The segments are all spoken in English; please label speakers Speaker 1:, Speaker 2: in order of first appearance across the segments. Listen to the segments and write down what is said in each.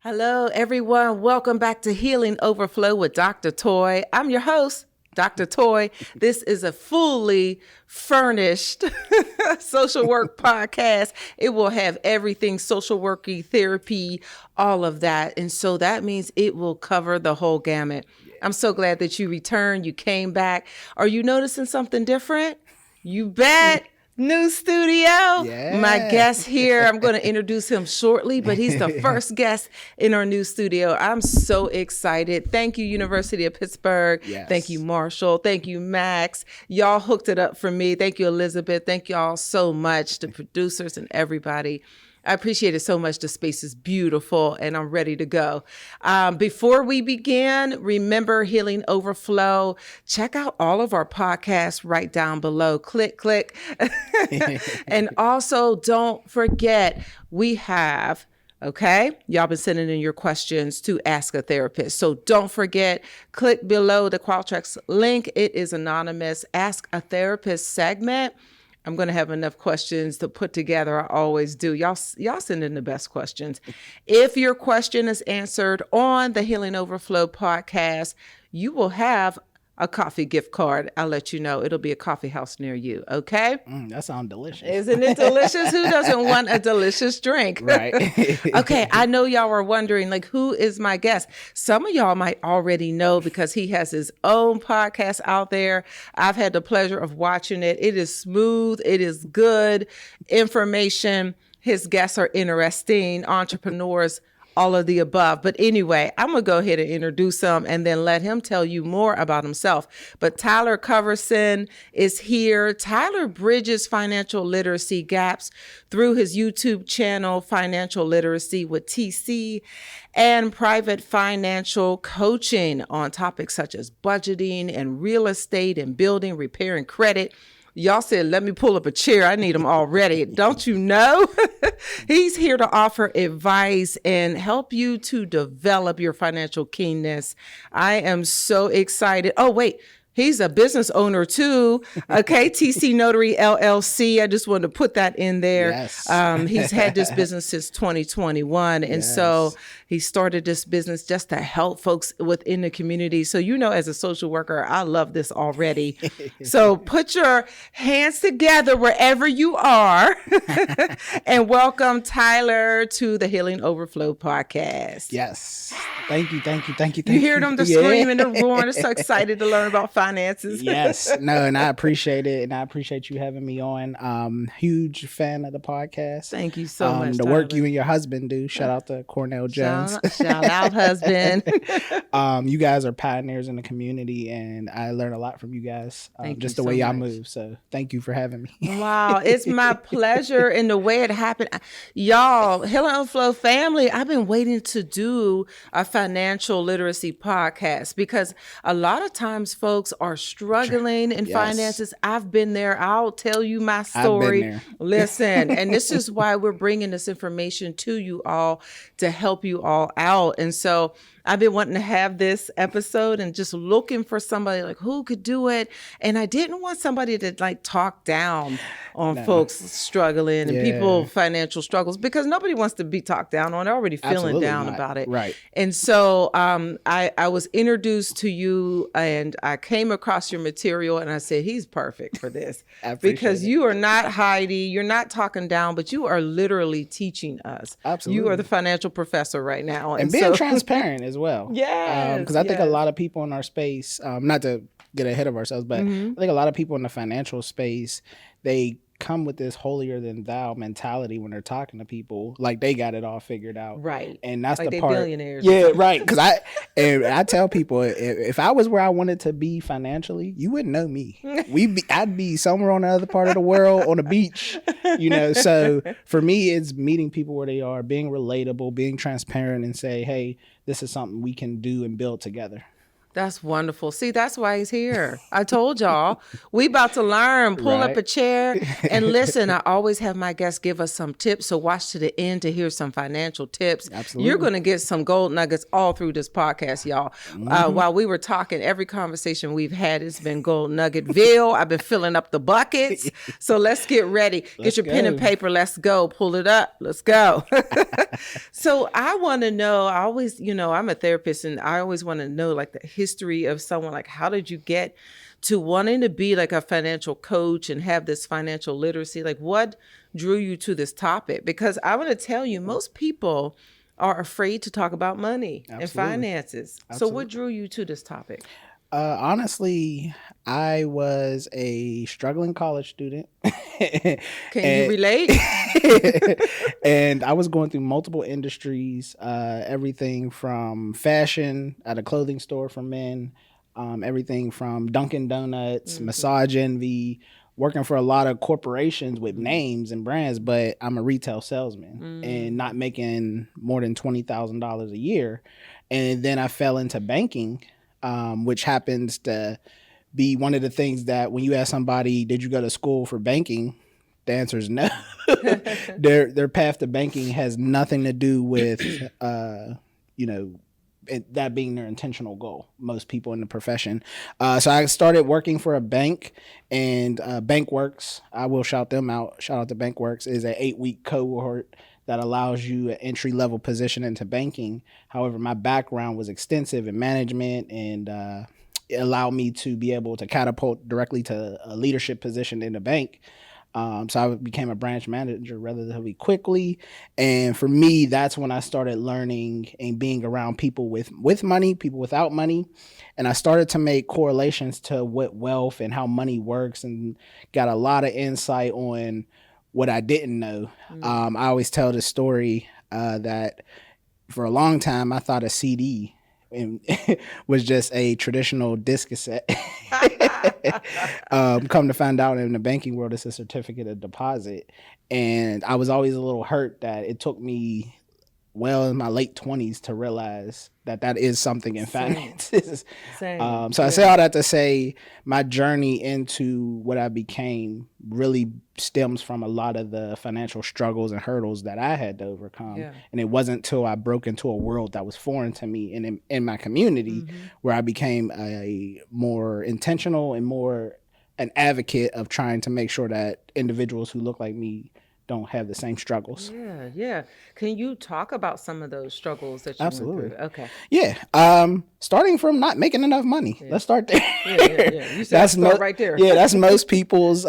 Speaker 1: Hello, everyone. Welcome back to Healing Overflow with Dr. Toy. I'm your host, Dr. Toy. This is a fully furnished social work podcast. It will have everything social worky, therapy, all of that. And so that means it will cover the whole gamut. I'm so glad that you returned. You came back. Are you noticing something different? You bet. New studio.
Speaker 2: Yeah.
Speaker 1: My guest here, I'm going to introduce him shortly, but he's the first guest in our new studio. I'm so excited. Thank you, University of Pittsburgh.
Speaker 2: Yes.
Speaker 1: Thank you, Marshall. Thank you, Max. Y'all hooked it up for me. Thank you, Elizabeth. Thank y'all so much, the producers and everybody. I appreciate it so much. The space is beautiful and I'm ready to go. Before we begin, remember Healing Overflow. Check out all of our podcasts right down below. Click. And also don't forget, we have, okay, y'all been sending in your questions to Ask a Therapist. So don't forget, click below the Qualtrics link. It is anonymous. Ask a Therapist segment. I'm going to have enough questions to put together. I always do. Y'all send in the best questions. If your question is answered on the Healing Overflow podcast, you will have a coffee gift card. I'll let you know. It'll be a coffee house near you. Okay?
Speaker 2: That sounds delicious.
Speaker 1: Isn't it delicious? Who doesn't want a delicious drink?
Speaker 2: Right.
Speaker 1: Okay. I know y'all are wondering, like, who is my guest? Some of y'all might already know because he has his own podcast out there. I've had the pleasure of watching it. It is smooth. It is good information. His guests are interesting, entrepreneurs, all of the above. But anyway, I'm going to go ahead and introduce him and then let him tell you more about himself. But Tyler Coulverson is here. Tyler bridges financial literacy gaps through his YouTube channel, Financial Literacy with TC, and private financial coaching on topics such as budgeting and real estate and building, repairing credit. Y'all said, let me pull up a chair. I need him already. Don't you know? He's here to offer advice and help you to develop your financial keenness. I am so excited. Oh, wait. He's a business owner too. Okay, TC Notary LLC. I just wanted to put that in there.
Speaker 2: Yes.
Speaker 1: He's had this business since 2021. And so he started this business just to help folks within the community. So, you know, as a social worker, I love this already. So put your hands together wherever you are and welcome Tyler to the Healing Overflow podcast.
Speaker 2: Yes. Thank you.
Speaker 1: You hear them, the screaming, the roaring. They're so excited to learn about finances.
Speaker 2: Yes. No, and I appreciate it. And I appreciate you having me on. Huge fan of the podcast.
Speaker 1: Thank you so much.
Speaker 2: The work you and your husband do. Shout out to Cornell Jones.
Speaker 1: Shout out, husband.
Speaker 2: You guys are pioneers in the community, and I learn a lot from you guys. Just the way y'all move. So thank you for having me.
Speaker 1: Wow. It's my pleasure. And the way it happened, y'all, Healing Overflow family, I've been waiting to do a financial literacy podcast because a lot of times folks are struggling in finances. I've been there. I'll tell you my story. Listen, and this is why we're bringing this information to you all to help you all out. And so I've been wanting to have this episode and just looking for somebody like who could do it. And I didn't want somebody to like talk down on folks struggling and people financial struggles because nobody wants to be talked down on. They're already feeling down about it.
Speaker 2: Right.
Speaker 1: And so I was introduced to you and I came across your material and I said, he's perfect for this because you are not Heidi. You're not talking down, but you are literally teaching us.
Speaker 2: Absolutely.
Speaker 1: You are the financial professor right now.
Speaker 2: And being transparent as well.
Speaker 1: Yes.
Speaker 2: Because I think a lot of people in our space, not to get ahead of ourselves, but I think a lot of people in the financial space, they come with this holier than thou mentality when they're talking to people, like they got it all figured out.
Speaker 1: Right.
Speaker 2: And that's
Speaker 1: like
Speaker 2: the
Speaker 1: they
Speaker 2: part.
Speaker 1: Billionaires.
Speaker 2: Yeah, right. Because I tell people if I was where I wanted to be financially, you wouldn't know me. I'd be somewhere on the other part of the world on a beach. You know, so for me, it's meeting people where they are, being relatable, being transparent, and say, hey, this is something we can do and build together.
Speaker 1: That's wonderful. See, that's why he's here. I told y'all, we about to learn. Pull up a chair and listen. I always have my guests give us some tips. So watch to the end to hear some financial tips.
Speaker 2: Absolutely.
Speaker 1: You're going to get some gold nuggets all through this podcast, y'all. While we were talking, every conversation we've had has been gold nuggetville. I've been filling up the buckets. So let's get ready. Get your pen and paper. Let's go. Pull it up. Let's go. So I want to know, I always, I'm a therapist and I always want to know like the history of someone, like how did you get to wanting to be like a financial coach and have this financial literacy? Like what drew you to this topic? Because I want to tell you, most people are afraid to talk about money and finances. So what drew you to this topic?
Speaker 2: Honestly, I was a struggling college student.
Speaker 1: Can you relate?
Speaker 2: And I was going through multiple industries, everything from fashion at a clothing store for men, everything from Dunkin' Donuts, Massage Envy, working for a lot of corporations with names and brands, but I'm a retail salesman and not making more than $20,000 a year. And then I fell into banking, which happens to be one of the things that when you ask somebody, did you go to school for banking? The answer is no. Their path to banking has nothing to do with, that being their intentional goal. Most people in the profession. So I started working for a bank, and BankWorks, I will shout them out. Shout out to BankWorks, is an 8-week cohort that allows you an entry-level position into banking. However, my background was extensive in management, and it allowed me to be able to catapult directly to a leadership position in the bank. So I became a branch manager relatively quickly. And for me, that's when I started learning and being around people with money, people without money. And I started to make correlations to what wealth and how money works, and got a lot of insight on what I didn't know. I always tell the story that for a long time, I thought a CD was just a traditional disc cassette. Come to find out, in the banking world, it's a certificate of deposit. And I was always a little hurt that it took me well in my late 20s to realize that is something in finances. So I say all that to say my journey into what I became really stems from a lot of the financial struggles and hurdles that I had to overcome. And it wasn't until I broke into a world that was foreign to me and in my community where I became a more intentional and more an advocate of trying to make sure that individuals who look like me don't have the same struggles.
Speaker 1: Yeah. Can you talk about some of those struggles that you went through? Okay.
Speaker 2: Yeah. Starting from not making enough money. Let's start there.
Speaker 1: You said start right there.
Speaker 2: Yeah, that's most people's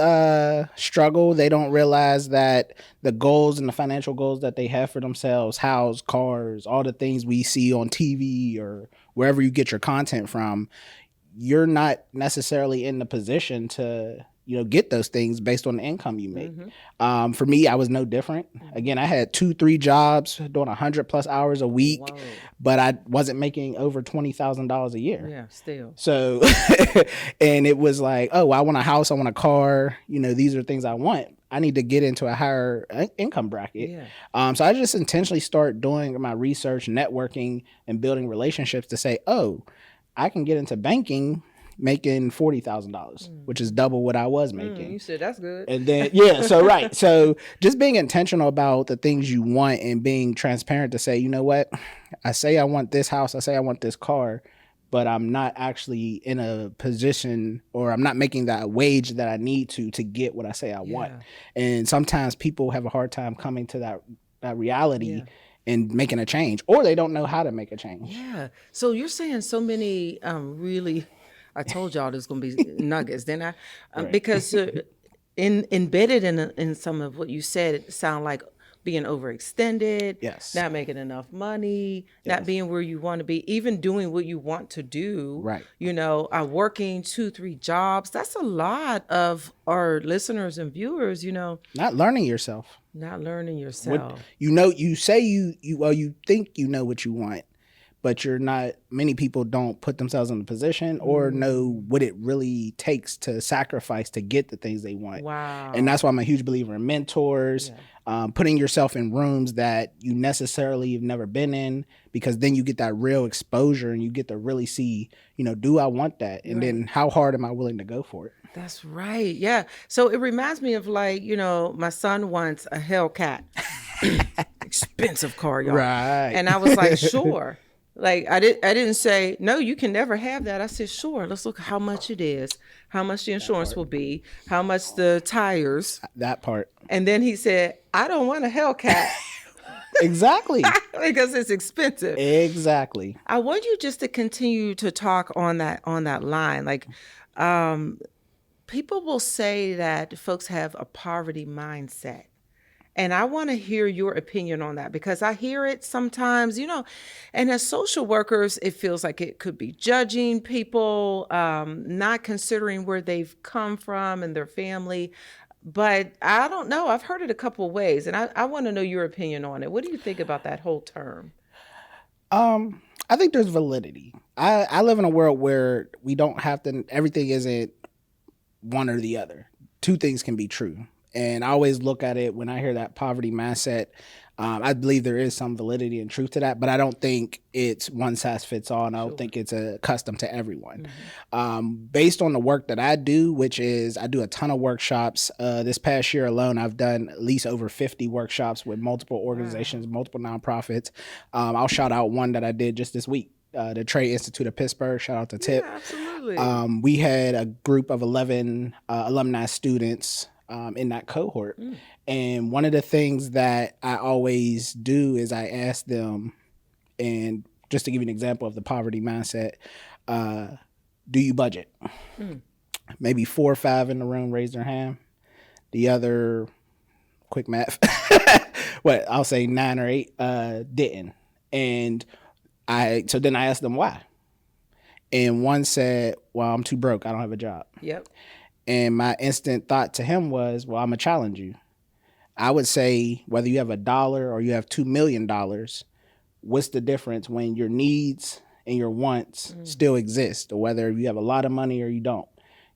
Speaker 2: struggle. They don't realize that the goals and the financial goals that they have for themselves, house, cars, all the things we see on TV or wherever you get your content from, you're not necessarily in the position to get those things based on the income you make. For me, I was no different. Again, I had 2-3 jobs doing 100+ hours a week, but I wasn't making over $20,000 a year.
Speaker 1: Yeah, still.
Speaker 2: So, and it was like, oh, I want a house, I want a car. These are things I want. I need to get into a higher income bracket. So I just intentionally start doing my research, networking, and building relationships to say, oh, I can get into banking making $40,000, which is double what I was making.
Speaker 1: You said that's good.
Speaker 2: And then, so just being intentional about the things you want and being transparent to say, you know what, I say I want this house, I say I want this car, but I'm not actually in a position, or I'm not making that wage that I need to get what I say I want. And sometimes people have a hard time coming to that reality and making a change, or they don't know how to make a change.
Speaker 1: Yeah. So you're saying so many really, I told y'all there's going to be nuggets, didn't I? Because embedded in some of what you said, it sound like being overextended, not making enough money, not being where you want to be, even doing what you want to do. Working 2-3 jobs. That's a lot of our listeners and viewers,
Speaker 2: Not learning yourself.
Speaker 1: Not learning yourself.
Speaker 2: You say you think you know what you want, but many people don't put themselves in the position or know what it really takes to sacrifice to get the things they want.
Speaker 1: Wow.
Speaker 2: And that's why I'm a huge believer in mentors, putting yourself in rooms that you necessarily have never been in, because then you get that real exposure and you get to really see, do I want that? And then how hard am I willing to go for it?
Speaker 1: That's right. Yeah. So it reminds me of my son wants a Hellcat. Expensive car, y'all.
Speaker 2: Right.
Speaker 1: And I was like, sure. Like I didn't say, no, you can never have that. I said, sure, let's look how much it is, how much the insurance will be, how much the tires.
Speaker 2: That part.
Speaker 1: And then he said, I don't want a Hellcat.
Speaker 2: Exactly.
Speaker 1: Because it's expensive.
Speaker 2: Exactly.
Speaker 1: I want you just to continue to talk on that line. Like, people will say that folks have a poverty mindset. And I want to hear your opinion on that, because I hear it sometimes, and as social workers, it feels like it could be judging people, not considering where they've come from and their family. But I don't know. I've heard it a couple of ways, and I want to know your opinion on it. What do you think about that whole term?
Speaker 2: I think there's validity. I live in a world where we don't have to, everything isn't one or the other. Two things can be true. And I always look at it when I hear that poverty mindset. I believe there is some validity and truth to that, but I don't think it's one size fits all, and I don't think it's a custom to everyone. Based on the work that I do, which is I do a ton of workshops. This past year alone, I've done at least over 50 workshops with multiple organizations, multiple nonprofits. I'll shout out one that I did just this week. The Trade Institute of Pittsburgh. Shout out to Tip.
Speaker 1: Yeah, absolutely.
Speaker 2: We had a group of 11 alumni students in that cohort. And one of the things that I always do is I ask them, and just to give you an example of the poverty mindset, do you budget? Maybe 4 or 5 in the room raised their hand. The other, quick math, I'll say 9 or 8 didn't. And so then I asked them why. And one said, well, I'm too broke. I don't have a job.
Speaker 1: Yep.
Speaker 2: And my instant thought to him was, well, I'm going to challenge you. I would say whether you have $1 or you have $2 million, what's the difference when your needs and your wants still exist, or whether you have a lot of money or you don't?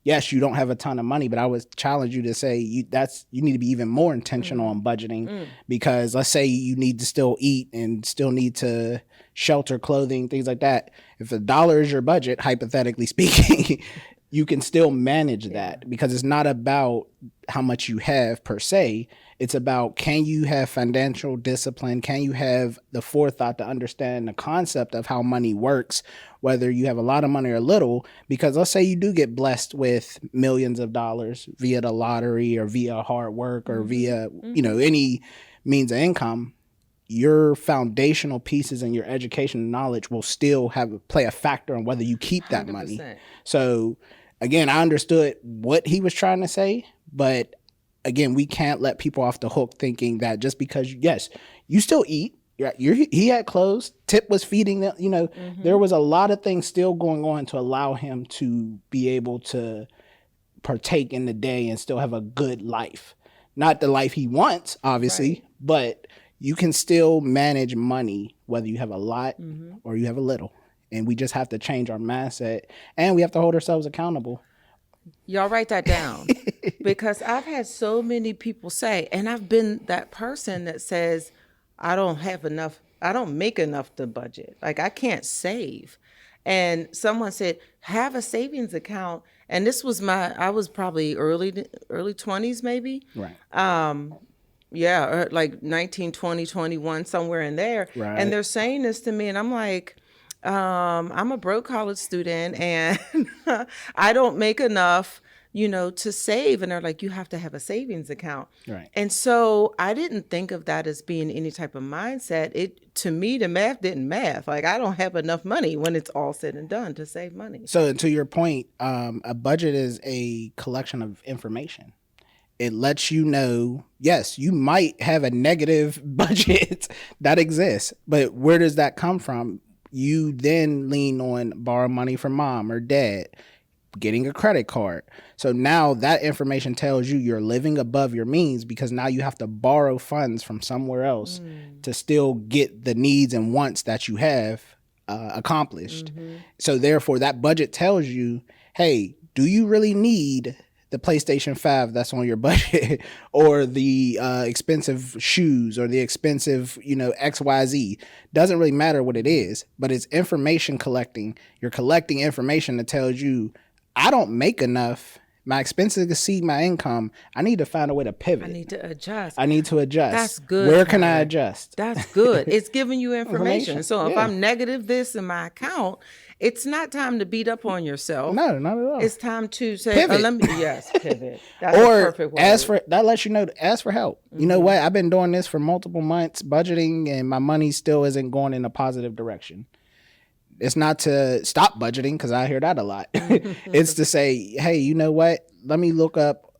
Speaker 2: Yes, you don't have a ton of money, but I would challenge you to say you need to be even more intentional on budgeting, because let's say you need to still eat and still need to shelter, clothing, things like that. If $1 is your budget, hypothetically speaking, you can still manage that, because it's not about how much you have per se. It's about, can you have financial discipline? Can you have the forethought to understand the concept of how money works, whether you have a lot of money or little? Because let's say you do get blessed with millions of dollars via the lottery or via hard work or via, any means of income. Your foundational pieces and your education and knowledge will still play a factor on whether you keep that
Speaker 1: 100%.
Speaker 2: money. So again, I understood what he was trying to say, but again, we can't let people off the hook thinking that just because, yes, you still eat. He had clothes. Tip was feeding them. There was a lot of things still going on to allow him to be able to partake in the day and still have a good life. Not the life he wants, obviously, but you can still manage money whether you have a lot or you have a little. And we just have to change our mindset, and we have to hold ourselves accountable.
Speaker 1: Y'all write that down, because I've had so many people say, and I've been that person that says, I don't have enough. I don't make enough to budget. Like, I can't save. And someone said, have a savings account. And this was I was probably early 20s, maybe.
Speaker 2: Right.
Speaker 1: Yeah, like 19, 20, 21, somewhere in there.
Speaker 2: Right.
Speaker 1: And they're saying this to me, and I'm like, I'm a broke college student, and I don't make enough, to save. And they're like, you have to have a savings account.
Speaker 2: Right.
Speaker 1: And so I didn't think of that as being any type of mindset. To me, the math didn't math. Like, I don't have enough money when it's all said and done to save money.
Speaker 2: So to your point, a budget is a collection of information. It lets you know, yes, you might have a negative budget that exists, but where does that come from? You then lean on borrow money from mom or dad, getting a credit card. So now that information tells you you're living above your means, because now you have to borrow funds from somewhere else to still get the needs and wants that you have accomplished. So therefore that budget tells you, hey, do you really need the PlayStation 5 that's on your budget or the expensive shoes or the expensive, XYZ? Doesn't really matter what it is, but it's information collecting. You're collecting information that tells you, I don't make enough. My expenses exceed my income. I need to find a way to pivot.
Speaker 1: I need to adjust.
Speaker 2: That's
Speaker 1: good.
Speaker 2: Where can I adjust?
Speaker 1: That's good. It's giving you information. So if
Speaker 2: Yeah.
Speaker 1: I'm negative this in my account, it's not time to beat up on yourself.
Speaker 2: No, not at all.
Speaker 1: It's time to say,
Speaker 2: Pivot.
Speaker 1: Pivot. That's
Speaker 2: Or
Speaker 1: a perfect word.
Speaker 2: that lets you know to ask for help. You know what? I've been doing this for multiple months, budgeting, and my money still isn't going in a positive direction. It's not to stop budgeting, because I hear that a lot. It's to say, hey, you know what? Let me look up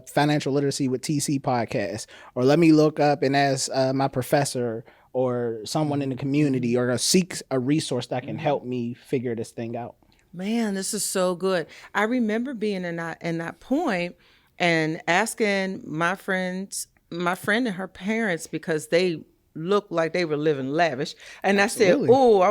Speaker 2: Financial Literacy with TC podcast, or let me look up and ask my professor or someone in the community, or seek a resource that can help me figure this thing out.
Speaker 1: Man, this is so good. I remember being in that point and asking my friend and her parents, because they looked like they were living lavish, and
Speaker 2: Absolutely.
Speaker 1: I said, "Oh, I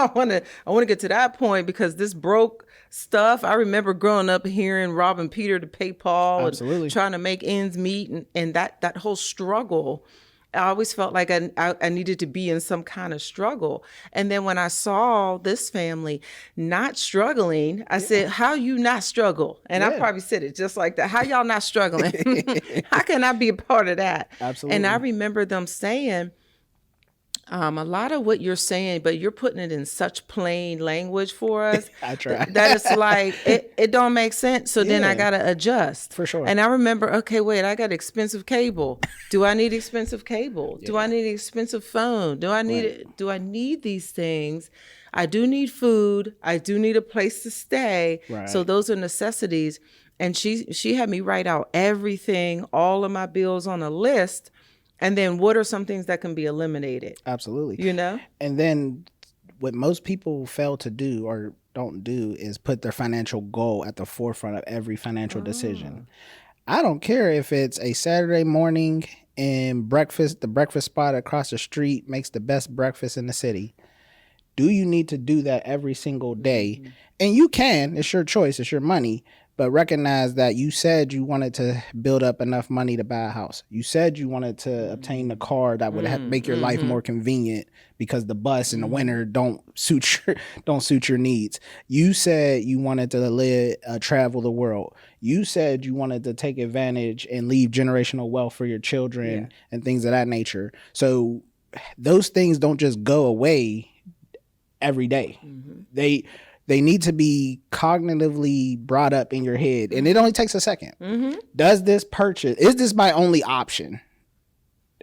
Speaker 1: want to get to that point, because this broke stuff." I remember growing up hearing robbing Peter to pay Paul,
Speaker 2: Absolutely.
Speaker 1: and trying to make ends meet, and that whole struggle. I always felt like I needed to be in some kind of struggle. And then when I saw this family not struggling, I said, how you not struggle? And I probably said it just like that. How y'all not struggling? How can I be a part of that?
Speaker 2: Absolutely.
Speaker 1: And I remember them saying, a lot of what you're saying, but you're putting it in such plain language for us.
Speaker 2: I try.
Speaker 1: That it's like, it don't make sense. So then I
Speaker 2: Yeah.
Speaker 1: got to adjust.
Speaker 2: For sure.
Speaker 1: And I remember, okay, wait, I got expensive cable. Do I need expensive cable? Do I need an expensive phone? Do I need these things? I do need food. I do need a place to stay.
Speaker 2: Right.
Speaker 1: So those are necessities. And she had me write out everything, all of my bills on a list. And then what are some things that can be eliminated?
Speaker 2: Absolutely. And then what most people fail to do or don't do is put their financial goal at the forefront of every financial decision. I don't care if it's a Saturday morning and the breakfast spot across the street makes the best breakfast in the city. Do you need to do that every single day? And you can. It's your choice. It's your money. But recognize that you said you wanted to build up enough money to buy a house. You said you wanted to obtain a car that would make your life more convenient, because the bus in the winter don't suit your needs. You said you wanted to travel the world. You said you wanted to take advantage and leave generational wealth for your children and things of that nature. So those things don't just go away every day. They need to be cognitively brought up in your head, and it only takes a second. Is this my only option?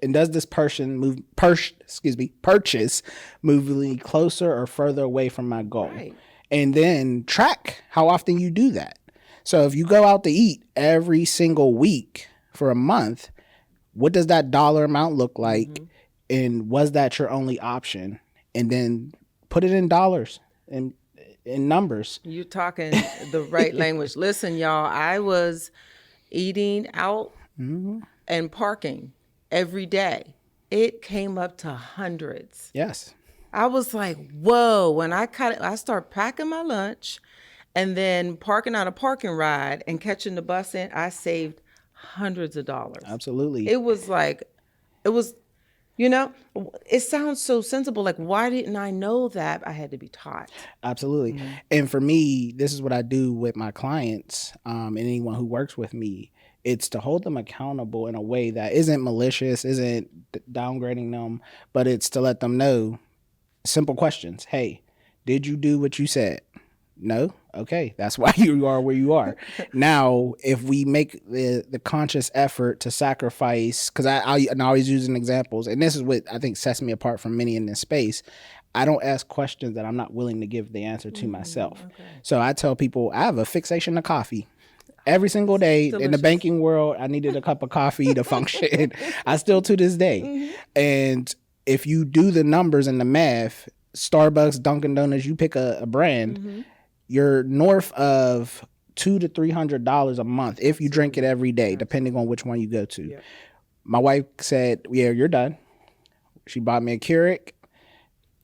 Speaker 2: And does this purchase move me closer or further away from my goal?
Speaker 1: Right.
Speaker 2: And then track how often you do that. So if you go out to eat every single week for a month, what does that dollar amount look like? And was that your only option? And then put it in dollars and in numbers.
Speaker 1: You're talking the right language. Listen, y'all, I was eating out and parking every day. It came up to hundreds.
Speaker 2: Yes.
Speaker 1: I was like, whoa. When I start packing my lunch and then parking on a parking ride and catching the bus in, I saved hundreds of dollars.
Speaker 2: Absolutely.
Speaker 1: It was, it sounds so sensible. Like, why didn't I know that? I had to be taught.
Speaker 2: Absolutely. And for me, this is what I do with my clients and anyone who works with me. It's to hold them accountable in a way that isn't malicious, isn't downgrading them, but it's to let them know simple questions. Hey, did you do what you said? No? Okay, that's why you are where you are. Now, if we make the conscious effort to sacrifice, because I always use examples, and this is what I think sets me apart from many in this space. I don't ask questions that I'm not willing to give the answer to myself. Okay. So I tell people I have a fixation to coffee. Every single day in the banking world, I needed a cup of coffee to function. I still to this day. And if you do the numbers and the math, Starbucks, Dunkin' Donuts, you pick a brand, you're north of $200 to $300 a month if you drink it every day, depending on which one you go to. My wife said, yeah, you're done. She bought me a Keurig.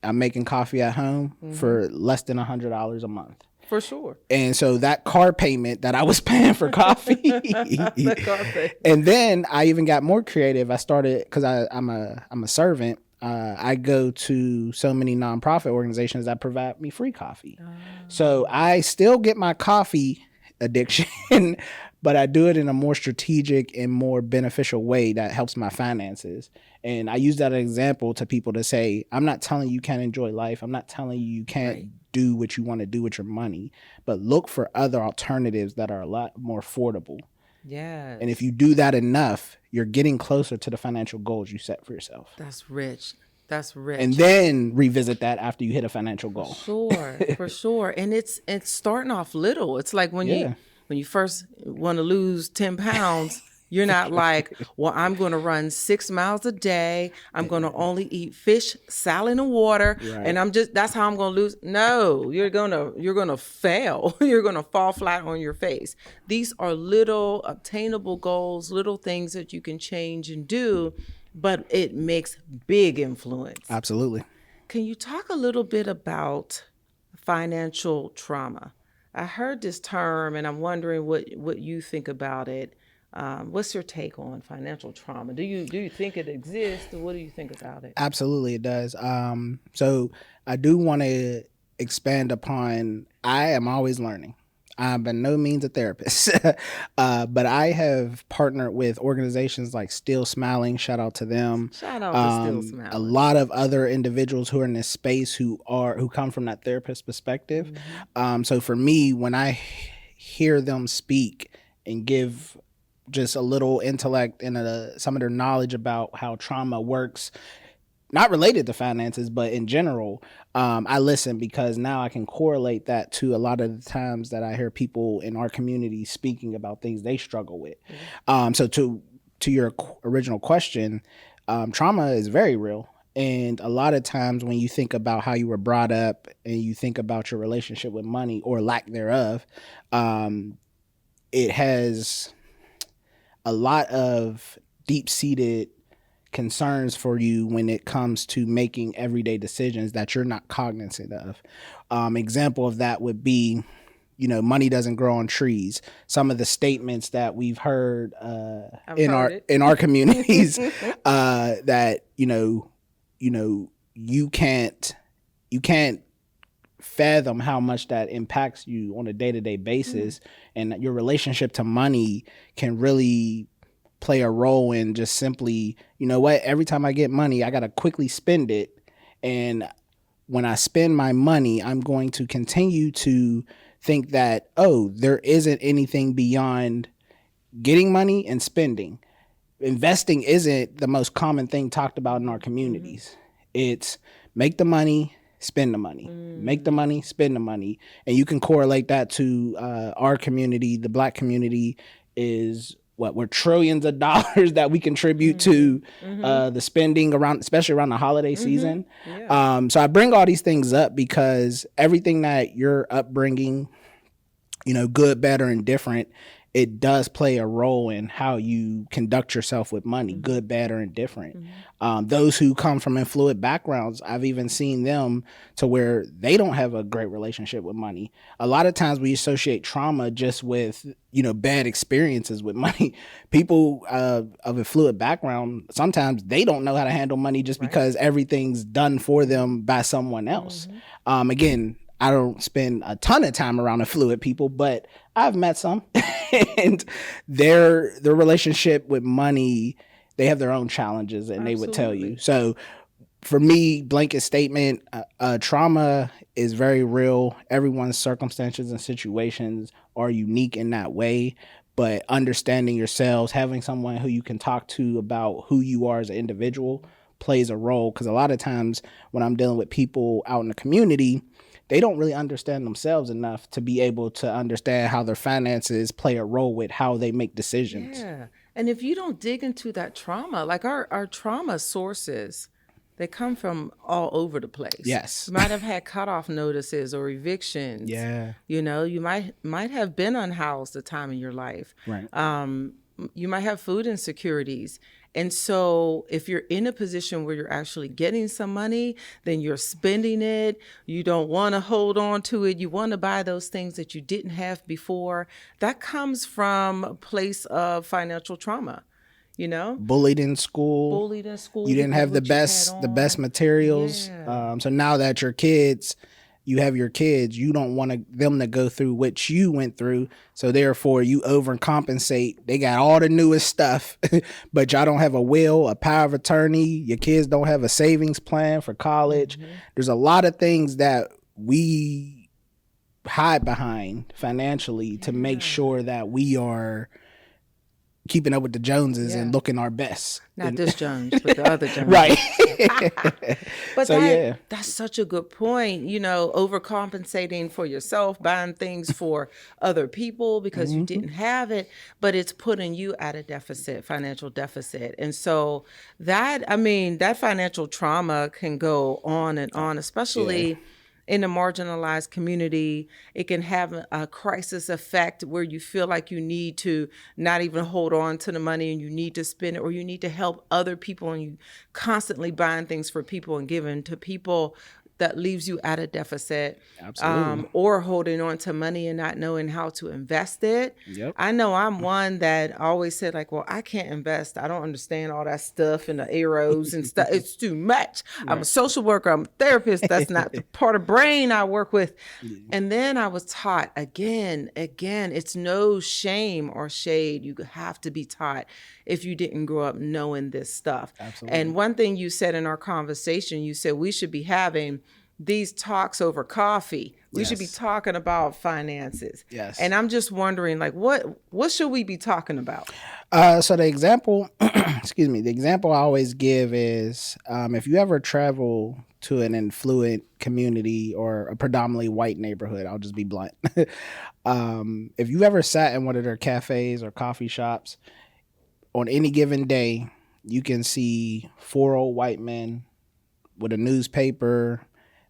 Speaker 2: I'm making coffee at home for less than $100 a month.
Speaker 1: For sure.
Speaker 2: And so that car payment that I was paying for coffee,
Speaker 1: The car payment.
Speaker 2: and then I even got more creative. I started, because I'm a servant. I go to so many nonprofit organizations that provide me free coffee. So I still get my coffee addiction, but I do it in a more strategic and more beneficial way that helps my finances. And I use that example to people to say, I'm not telling you can't enjoy life. I'm not telling you can't do what you want to do with your money, but look for other alternatives that are a lot more affordable.
Speaker 1: Yeah.
Speaker 2: And if you do that enough, you're getting closer to the financial goals you set for yourself.
Speaker 1: That's rich. That's rich.
Speaker 2: And then revisit that after you hit a financial goal.
Speaker 1: For sure. And it's starting off little. It's like when you first want to lose 10 pounds, you're not like, well, I'm going to run 6 miles a day. I'm going to only eat fish, salad, and water.
Speaker 2: Right.
Speaker 1: And that's how I'm going to lose. No, you're going to fail. You're going to fall flat on your face. These are little obtainable goals, little things that you can change and do, but it makes big influence.
Speaker 2: Absolutely.
Speaker 1: Can you talk a little bit about financial trauma? I heard this term and I'm wondering what you think about it. What's your take on financial trauma? Do you think it exists, or what do you think about it?
Speaker 2: Absolutely, it does. So I do want to expand upon, I am always learning. I'm by no means a therapist, but I have partnered with organizations like Still Smiling. Shout out to them.
Speaker 1: Shout out to Still Smiling.
Speaker 2: A lot of other individuals who are in this space who come from that therapist perspective. So for me, when I hear them speak and give just a little intellect and some of their knowledge about how trauma works, not related to finances, but in general, I listen, because now I can correlate that to a lot of the times that I hear people in our community speaking about things they struggle with. So to your original question, trauma is very real. And a lot of times when you think about how you were brought up and you think about your relationship with money or lack thereof, it has a lot of deep-seated concerns for you when it comes to making everyday decisions that you're not cognizant of. Example of that would be, money doesn't grow on trees. Some of the statements that we've heard in our communities that you can't fathom how much that impacts you on a day-to-day basis, and your relationship to money can really play a role in just simply, every time I get money, I got to quickly spend it. And when I spend my money, I'm going to continue to think that, there isn't anything beyond getting money and spending. Investing isn't the most common thing talked about in our communities. It's make the money, spend the money, make the money, spend the money. And you can correlate that to our community. The Black community is we're trillions of dollars that we contribute to the spending especially around the holiday season. Yeah. So I bring all these things up because everything that your upbringing, good, bad, or indifferent, it does play a role in how you conduct yourself with money, good, bad, or indifferent. Those who come from affluent backgrounds, I've even seen them to where they don't have a great relationship with money. A lot of times we associate trauma just with, bad experiences with money. People of affluent background, sometimes they don't know how to handle money just because everything's done for them by someone else. Again, I don't spend a ton of time around affluent people, but I've met some and their relationship with money, they have their own challenges and they would tell you. So for me, blanket statement, trauma is very real. Everyone's circumstances and situations are unique in that way, but understanding yourselves, having someone who you can talk to about who you are as an individual plays a role. Because a lot of times when I'm dealing with people out in the community, they don't really understand themselves enough to be able to understand how their finances play a role with how they make decisions.
Speaker 1: Yeah. And if you don't dig into that trauma, like our trauma sources, they come from all over the place.
Speaker 2: Yes.
Speaker 1: You might have had cutoff notices or evictions.
Speaker 2: Yeah.
Speaker 1: You might have been unhoused a time in your life.
Speaker 2: Right.
Speaker 1: You might have food insecurities. And so if you're in a position where you're actually getting some money, then you're spending it. You don't want to hold on to it. You want to buy those things that you didn't have before. That comes from a place of financial trauma, you know?
Speaker 2: Bullied in school.
Speaker 1: Bullied in school
Speaker 2: You didn't
Speaker 1: because
Speaker 2: have the
Speaker 1: what you had
Speaker 2: best
Speaker 1: on.
Speaker 2: materials.
Speaker 1: Yeah.
Speaker 2: So now that you have your kids, you don't want them to go through what you went through. So therefore you overcompensate. They got all the newest stuff, but y'all don't have a will, a power of attorney. Your kids don't have a savings plan for college. There's a lot of things that we hide behind financially to make sure that we are keeping up with the Joneses and looking our best.
Speaker 1: Not this Jones, but the other Jones.
Speaker 2: Right.
Speaker 1: But
Speaker 2: So,
Speaker 1: that's such a good point. You know, overcompensating for yourself, buying things for other people because you didn't have it, but it's putting you at a deficit, financial deficit. And so that financial trauma can go on and on, especially in a marginalized community. It can have a crisis effect where you feel like you need to not even hold on to the money and you need to spend it, or you need to help other people, and you constantly buying things for people and giving to people. That leaves you at a deficit.
Speaker 2: Absolutely.
Speaker 1: Or holding on to money and not knowing how to invest it.
Speaker 2: Yep.
Speaker 1: I know I'm one that always said, like, well, I can't invest. I don't understand all that stuff and the arrows and stuff. It's too much. I'm a social worker. I'm a therapist. That's not the part of brain I work with. And then I was taught again, it's no shame or shade. You have to be taught if you didn't grow up knowing this stuff.
Speaker 2: Absolutely.
Speaker 1: And one thing you said in our conversation, you said we should be having these talks over coffee. We should be talking about finances.
Speaker 2: Yes.
Speaker 1: And I'm just wondering, like, what should we be talking about?
Speaker 2: So the example, the example I always give is if you ever travel to an affluent community or a predominantly white neighborhood, I'll just be blunt. If you ever sat in one of their cafes or coffee shops, on any given day, you can see 4 old white men with a newspaper,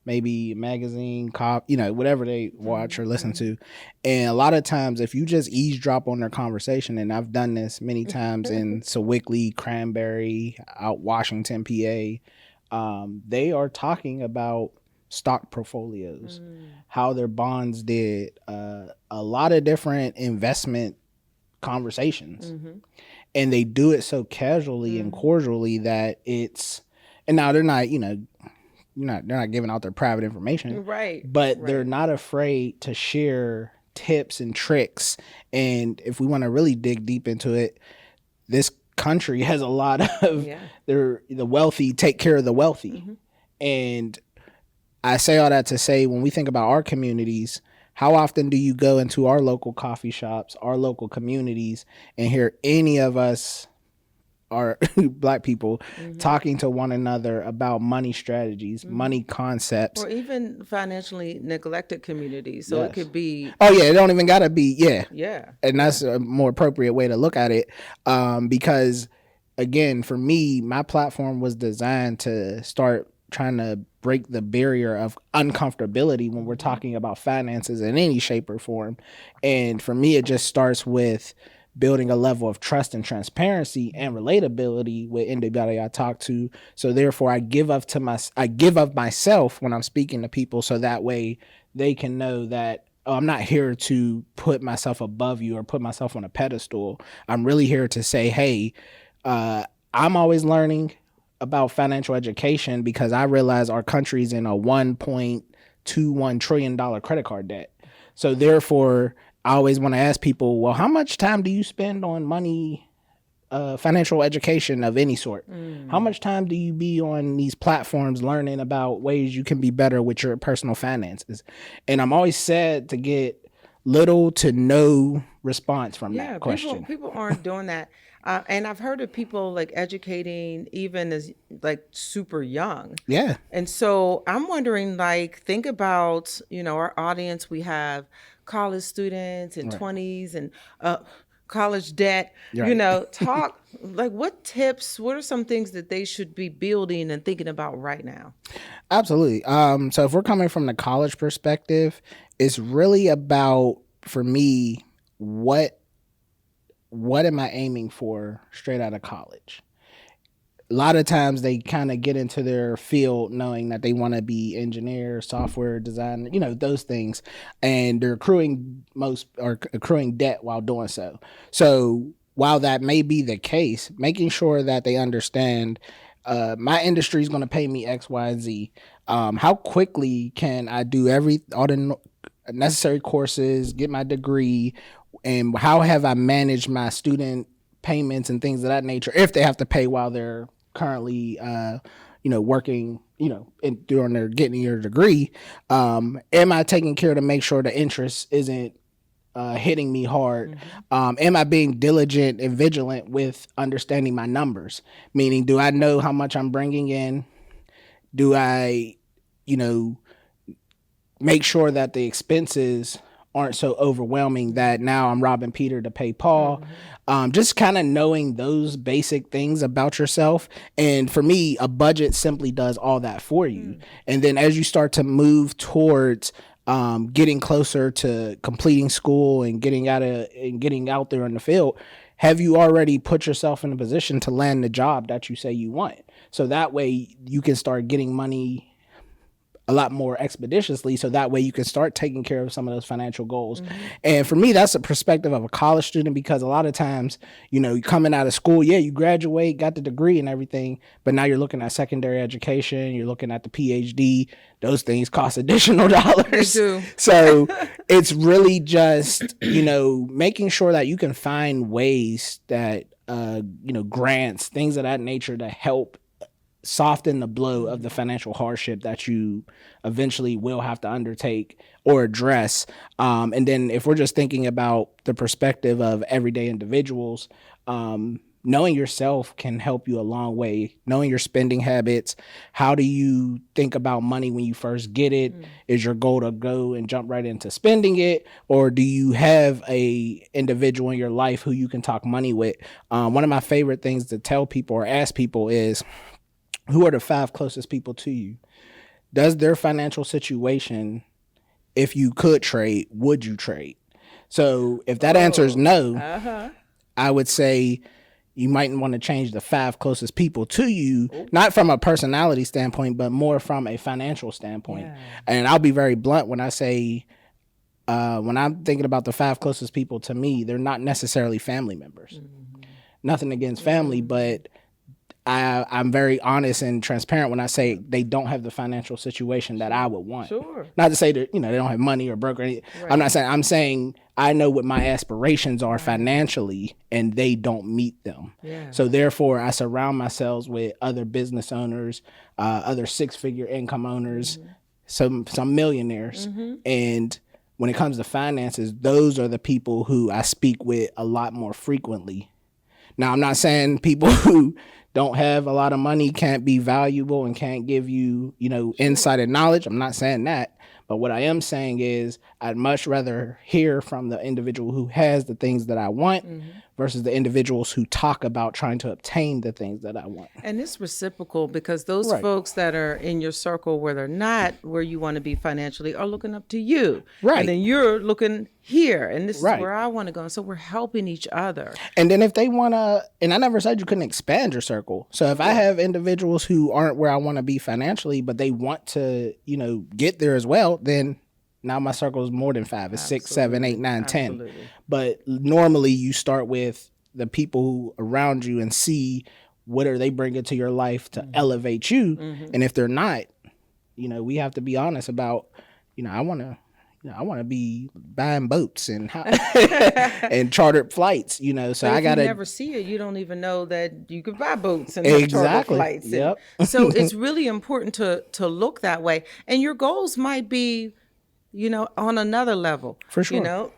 Speaker 2: maybe a magazine, whatever they watch or listen to. And a lot of times, if you just eavesdrop on their conversation, and I've done this many times in Sewickley, Cranberry, out Washington, PA, they are talking about stock portfolios, how their bonds did, a lot of different investment conversations. And they do it so casually and cordially that it's, and now they're not, they're not giving out their private information,
Speaker 1: Right?
Speaker 2: But they're not afraid to share tips and tricks. And if we want to really dig deep into it, this country has a lot of the wealthy take care of the wealthy. And I say all that to say, when we think about our communities, how often do you go into our local coffee shops, our local communities, and hear any of us, our Black people, talking to one another about money strategies, money concepts,
Speaker 1: or even financially neglected communities? So it could be.
Speaker 2: Oh yeah, it don't even gotta be.
Speaker 1: Yeah.
Speaker 2: And that's a more appropriate way to look at it, because again, for me, my platform was designed to start trying to break the barrier of uncomfortability when we're talking about finances in any shape or form. And for me, it just starts with building a level of trust and transparency and relatability with anybody I talk to. So therefore, I give up myself when I'm speaking to people, so that way they can know that I'm not here to put myself above you or put myself on a pedestal. I'm really here to say, hey, I'm always learning about financial education because I realize our country's in a $1.21 trillion credit card debt. So therefore, I always want to ask people, well, how much time do you spend on money, financial education of any sort? How much time do you be on these platforms learning about ways you can be better with your personal finances? And I'm always sad to get little to no response from that question.
Speaker 1: People aren't doing that. And I've heard of people like educating even as like super young.
Speaker 2: Yeah.
Speaker 1: And so I'm wondering, like, think about, our audience. We have college students and 20s and college debt, talk like what are some things that they should be building and thinking about right now?
Speaker 2: Absolutely. So if we're coming from the college perspective, it's really about, for me, what am I aiming for straight out of college? a lot of times they kind of get into their field knowing that they want to be engineer, software design, those things, and they're accruing debt while doing so. So while that may be the case, making sure that they understand my industry is going to pay me X, Y, and Z. How quickly can I do all the necessary courses, get my degree, and how have I managed my student payments and things of that nature if they have to pay while they're currently working during their getting your degree. Am I taking care to make sure the interest isn't hitting me hard? Am I being diligent and vigilant with understanding my numbers? Meaning, do I know how much I'm bringing in? Do I make sure that the expenses aren't so overwhelming that now I'm robbing Peter to pay Paul? Just kind of knowing those basic things about yourself. And for me, a budget simply does all that for you. And then as you start to move towards getting closer to completing school and getting out there in the field, have you already put yourself in a position to land the job that you say you want? So that way you can start getting money a lot more expeditiously, so that way you can start taking care of some of those financial goals. And for me, that's a perspective of a college student, because a lot of times, coming out of school, you graduate, got the degree and everything, but now you're looking at secondary education, you're looking at the PhD. Those things cost additional dollars. They do. So it's really just, making sure that you can find ways that, grants, things of that nature to help soften the blow of the financial hardship that you eventually will have to undertake or address. And then if we're just thinking about the perspective of everyday individuals, knowing yourself can help you a long way. Knowing your spending habits. How do you think about money when you first get it? Is your goal to go and jump right into spending it? Or do you have a individual in your life who you can talk money with? One of my favorite things to tell people or ask people is, who are the 5 closest people to you? Does their financial situation, if you could trade, would you trade? So if that answer is no, I would say you might want to change the 5 closest people to you, not from a personality standpoint, but more from a financial standpoint. Yeah. And I'll be very blunt when I say, when I'm thinking about the 5 closest people to me, they're not necessarily family members. Nothing against family, but I'm very honest and transparent when I say they don't have the financial situation that I would want. Sure. Not to say that, they don't have money or broke or anything. Right. I'm saying I know what my aspirations are financially, and they don't meet them. Yeah. So therefore I surround myself with other business owners, other 6-figure income owners, some millionaires. And when it comes to finances, those are the people who I speak with a lot more frequently. Now, I'm not saying people who don't have a lot of money can't be valuable and can't give you, insight and knowledge. I'm not saying that. But what I am saying is I'd much rather hear from the individual who has the things that I want versus the individuals who talk about trying to obtain the things that I want.
Speaker 1: And it's reciprocal, because those folks that are in your circle where they're not where you want to be financially are looking up to you. Right. And then you're looking here, and this is where I want to go. And so we're helping each other.
Speaker 2: And then if they want to, and I never said you couldn't expand your circle. So if I have individuals who aren't where I want to be financially, but they want to, get there as well, then now my circle is more than 5. It's 6, 7, 8, 9, 10. But normally you start with the people who around you and see what are they bringing to your life to elevate you. And if they're not, we have to be honest about, I want to be buying boats and and chartered flights, So but
Speaker 1: I got to never see it. You don't even know that you could buy boats and have chartered flights. Yep. So it's really important to look that way. And your goals might be, on another level.
Speaker 2: For sure.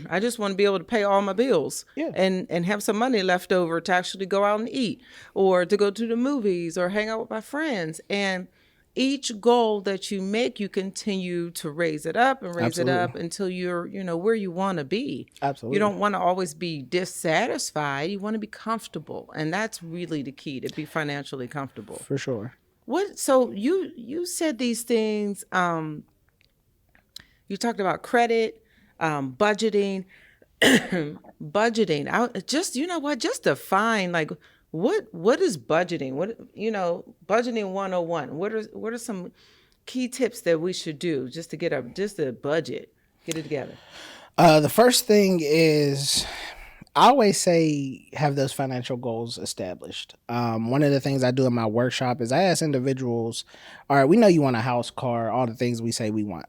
Speaker 1: I just want to be able to pay all my bills and have some money left over to actually go out and eat, or to go to the movies, or hang out with my friends. And each goal that you make, you continue to raise it up and raise it up until you're, where you want to be. Absolutely. You don't want to always be dissatisfied. You want to be comfortable. And that's really the key, to be financially comfortable.
Speaker 2: For sure.
Speaker 1: So you said these things, you talked about credit, budgeting, budgeting. Just define, like, what is budgeting? Budgeting 101. What are some key tips that we should do just to get a budget, get it together?
Speaker 2: The first thing is, I always say have those financial goals established. One of the things I do in my workshop is I ask individuals, all right, we know you want a house, car, all the things we say we want,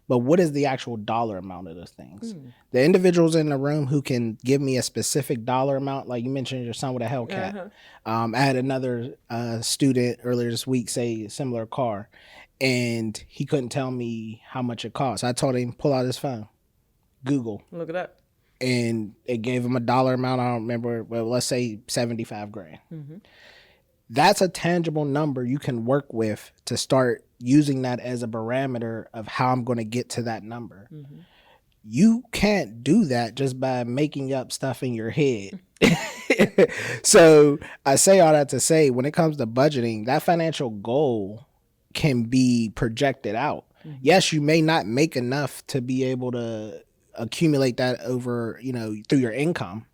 Speaker 2: but what is the actual dollar amount of those things? The individuals in the room who can give me a specific dollar amount, like you mentioned your son with a Hellcat. I had another student earlier this week say a similar car, and he couldn't tell me how much it cost. I told him, pull out his phone, Google.
Speaker 1: Look it up.
Speaker 2: And it gave him a dollar amount. I don't remember, but let's say 75 grand. That's a tangible number you can work with to start using that as a barometer of how I'm going to get to that number. You can't do that just by making up stuff in your head. So I say all that to say, when it comes to budgeting, that financial goal can be projected out. Yes, you may not make enough to be able to accumulate that over, through your income,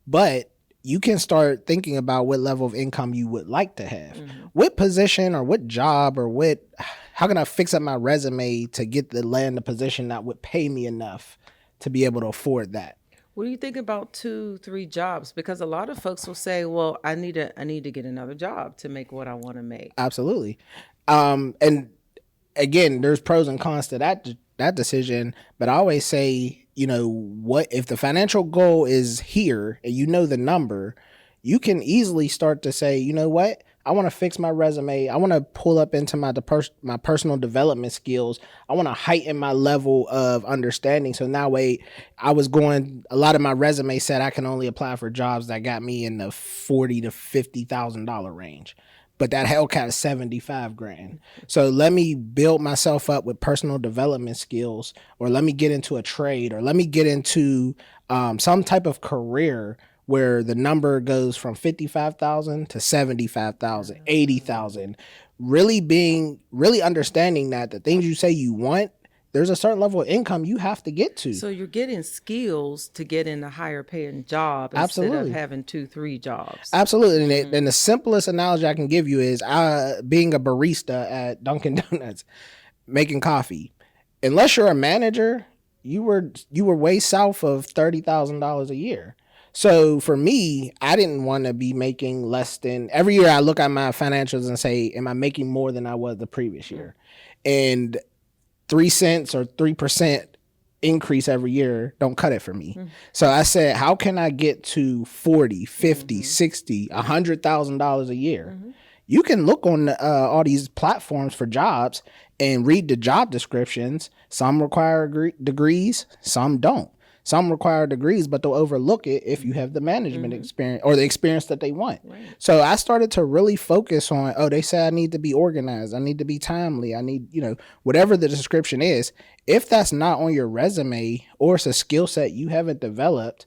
Speaker 2: but you can start thinking about what level of income you would like to have. What position or what job or how can I fix up my resume to land a position that would pay me enough to be able to afford that?
Speaker 1: What do you think about 2-3 jobs? Because a lot of folks will say, well, I need to get another job to make what I want to make.
Speaker 2: Absolutely. And again, there's pros and cons to that decision, but I always say, what if the financial goal is here and the number, you can easily start to say, you know what, I want to fix my resume. I want to pull up into my personal development skills. I want to heighten my level of understanding. So now, a lot of my resume said I can only apply for jobs that got me in the $40,000 to $50,000 range. But that Hellcat is 75 grand. So let me build myself up with personal development skills, or let me get into a trade, or let me get into some type of career where the number goes from 55,000 to 75,000, 80,000. Really understanding that the things you say you want, there's a certain level of income you have to get to.
Speaker 1: So you're getting skills to get in a higher paying job instead of having 2-3 jobs.
Speaker 2: Absolutely. And the simplest analogy I can give you is being a barista at Dunkin' Donuts, making coffee. Unless you're a manager, you were way south of $30,000 a year. So for me, I didn't want to be making less than, every year I look at my financials and say, am I making more than I was the previous year? And 3 cents or 3% increase every year don't cut it for me. So I said, how can I get to 40, 50, 60, $100,000 a year? You can look on all these platforms for jobs and read the job descriptions. Some require degrees, some don't. Some require degrees, but they'll overlook it if you have the management experience or the experience that they want. So I started to really focus on, they say I need to be organized. I need to be timely. I need, whatever the description is. If that's not on your resume or it's a skill set you haven't developed,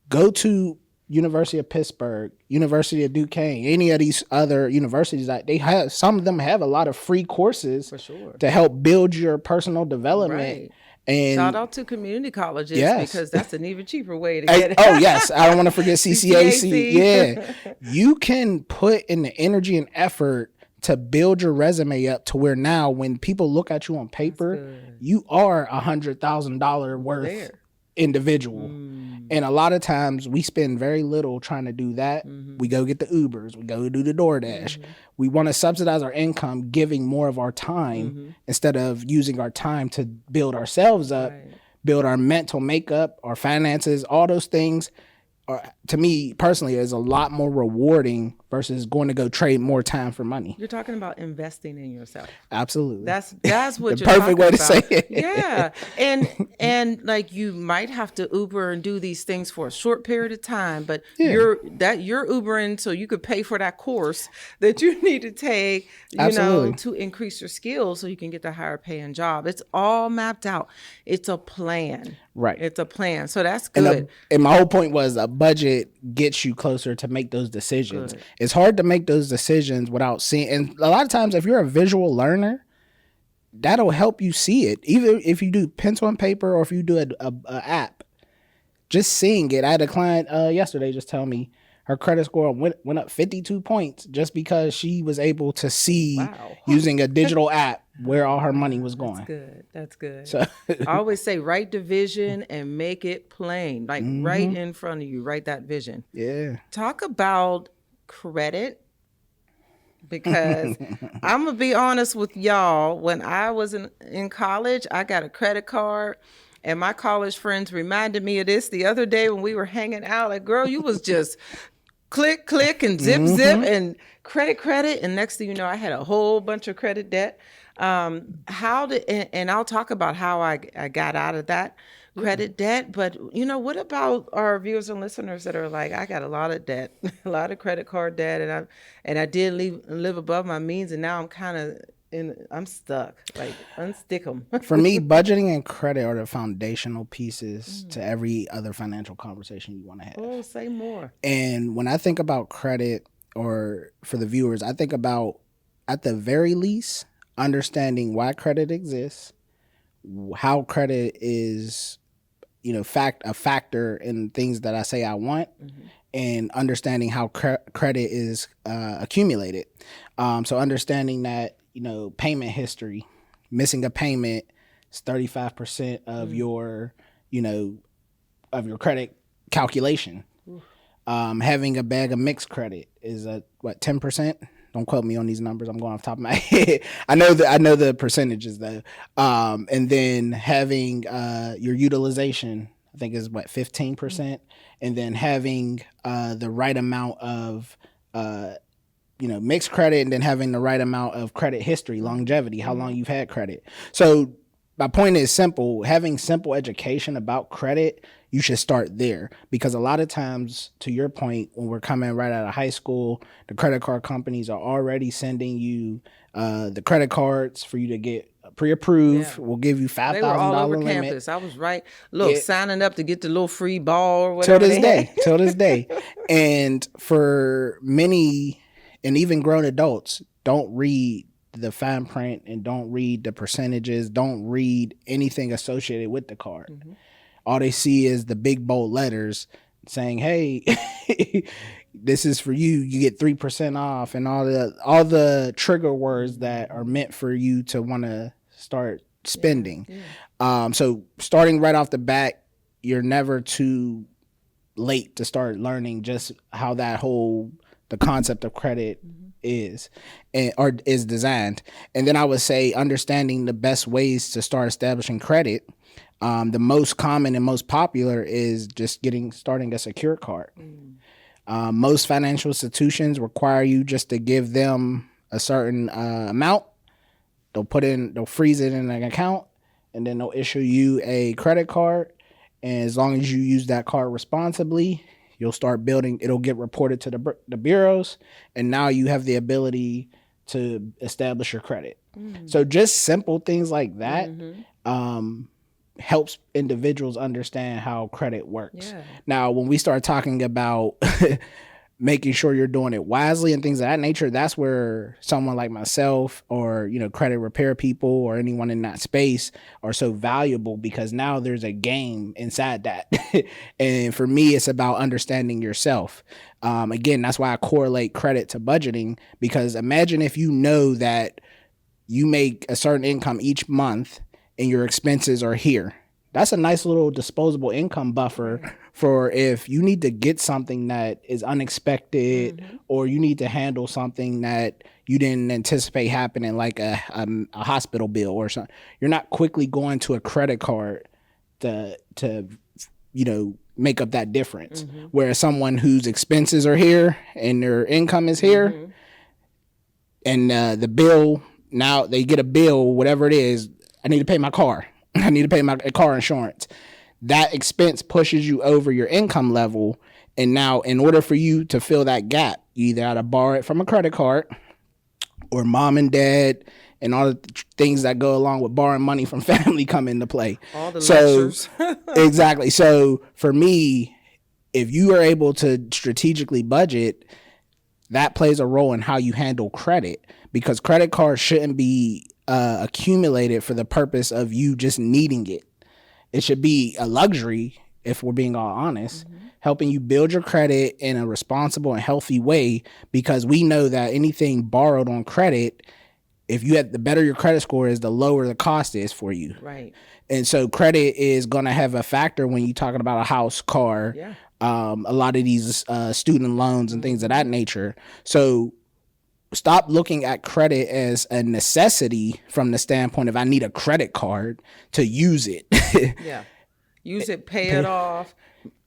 Speaker 2: go to University of Pittsburgh, University of Duquesne, any of these other universities that they have. Some of them have a lot of free courses to help build your personal development. And
Speaker 1: shout out to community colleges, because that's an even cheaper way to get it.
Speaker 2: Oh, yes. I don't want to forget CCAC. Yeah. You can put in the energy and effort to build your resume up to where now when people look at you on paper, you are $100,000 worth individual. And a lot of times we spend very little trying to do that. We go get the Ubers. We go do the DoorDash. We want to subsidize our income, giving more of our time instead of using our time to build ourselves up, build our mental makeup, our finances, all those things. To me personally, is a lot more rewarding versus going to go trade more time for money.
Speaker 1: You're talking about investing in yourself.
Speaker 2: Absolutely.
Speaker 1: That's what
Speaker 2: the
Speaker 1: you're
Speaker 2: perfect way to
Speaker 1: about.
Speaker 2: say it.
Speaker 1: Yeah. And like you might have to Uber and do these things for a short period of time, but you're Ubering so you could pay for that course that you need to take, to increase your skills so you can get the higher paying job. It's all mapped out. It's a plan.
Speaker 2: Right.
Speaker 1: It's a plan. So that's good.
Speaker 2: And my whole point was a budget gets you closer to make those decisions. Good. It's hard to make those decisions without seeing. And a lot of times if you're a visual learner, that'll help you see it. Even if you do pencil and paper or if you do a app, just seeing it. I had a client yesterday just tell me her credit score went up 52 points just because she was able to see using a digital app where all her money was going.
Speaker 1: That's good.
Speaker 2: So
Speaker 1: I always say write the vision and make it plain, like right in front of you, write that vision.
Speaker 2: Yeah.
Speaker 1: Talk about credit, because I'm going to be honest with y'all. When I was in college, I got a credit card. And my college friends reminded me of this the other day when we were hanging out. Like, girl, you was just click, click, and zip, and credit. And next thing you know, I had a whole bunch of credit debt. And I'll talk about how I got out of that credit debt. But, what about our viewers and listeners that are like, I got a lot of debt, a lot of credit card debt, and I did live above my means, and now I'm kind of I'm stuck. Like, unstick them.
Speaker 2: For me, budgeting and credit are the foundational pieces to every other financial conversation you want to have.
Speaker 1: Oh, say more.
Speaker 2: And when I think about credit, or for the viewers, I think about, at the very least, understanding why credit exists, how credit is, a factor in things that I say I want, and understanding how credit is accumulated. So understanding that, payment history, missing a payment is 35% of your, of your credit calculation. Having a bag of mixed credit is 10%? Don't quote me on these numbers. I'm going off the top of my head. I know the percentages though. And then having your utilization, I think is 15%, and then having the right amount of mixed credit, and then having the right amount of credit history, longevity, how long you've had credit. So my point is simple. Having simple education about credit, you should start there, because a lot of times, to your point, when we're coming right out of high school, the credit card companies are already sending you the credit cards for you to get pre-approved. Yeah. We'll give you $5,000 limit. They were all over campus.
Speaker 1: I was right. Look, signing up to get the little free ball or whatever.
Speaker 2: Till this day. And for many, and even grown adults, don't read the fine print and don't read the percentages, don't read anything associated with the card. All they see is the big bold letters saying, hey, this is for you. You get 3% off, and all the trigger words that are meant for you to want to start spending. So starting right off the bat, you're never too late to start learning just how the concept of credit is designed. And then I would say understanding the best ways to start establishing credit. The most common and most popular is just starting a secured card. Most financial institutions require you just to give them a certain amount. They'll freeze it in an account, and then they'll issue you a credit card. And as long as you use that card responsibly, you'll start building. It'll get reported to the bureaus, and now you have the ability to establish your credit. So just simple things like that helps individuals understand how credit works. Now, when we start talking about making sure you're doing it wisely and things of that nature, that's where someone like myself or, credit repair people or anyone in that space are so valuable, because now there's a game inside that. And for me, it's about understanding yourself. Again, that's why I correlate credit to budgeting, because imagine if you know that you make a certain income each month and your expenses are here. That's a nice little disposable income buffer for if you need to get something that is unexpected, or you need to handle something that you didn't anticipate happening, like a hospital bill or something. You're not quickly going to a credit card to make up that difference. Whereas someone whose expenses are here and their income is here, and the bill, now they get a bill, whatever it is, I need to pay my car. I need to pay my car insurance. That expense pushes you over your income level. And now, in order for you to fill that gap, you either got to borrow it from a credit card, or mom and dad and all the things that go along with borrowing money from family come into play.
Speaker 1: All the lectures.
Speaker 2: Exactly. So for me, if you are able to strategically budget, that plays a role in how you handle credit, because credit cards shouldn't be accumulated for the purpose of you just needing it. It should be a luxury, if we're being all honest, helping you build your credit in a responsible and healthy way, because we know that anything borrowed on credit, if you have, the better your credit score is, the lower the cost is for you.
Speaker 1: Right.
Speaker 2: And so credit is going to have a factor when you're talking about a house, car, a lot of these student loans and things of that nature. So stop looking at credit as a necessity from the standpoint of I need a credit card to use it.
Speaker 1: Use it, pay it off.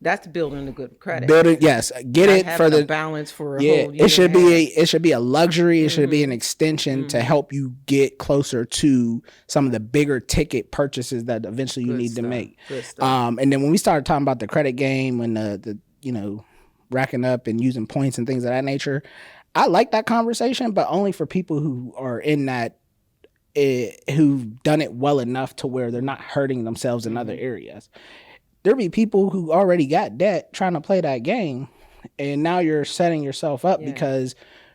Speaker 1: That's building a good credit.
Speaker 2: Get it for the
Speaker 1: balance for a whole year.
Speaker 2: It should be a luxury. It should be an extension to help you get closer to some of the bigger ticket purchases that eventually you need to make. And then when we started talking about the credit game and the racking up and using points and things of that nature, I like that conversation, but only for people who are in that, who've done it well enough to where they're not hurting themselves in other areas. There be people who already got debt trying to play that game, and now you're setting yourself up because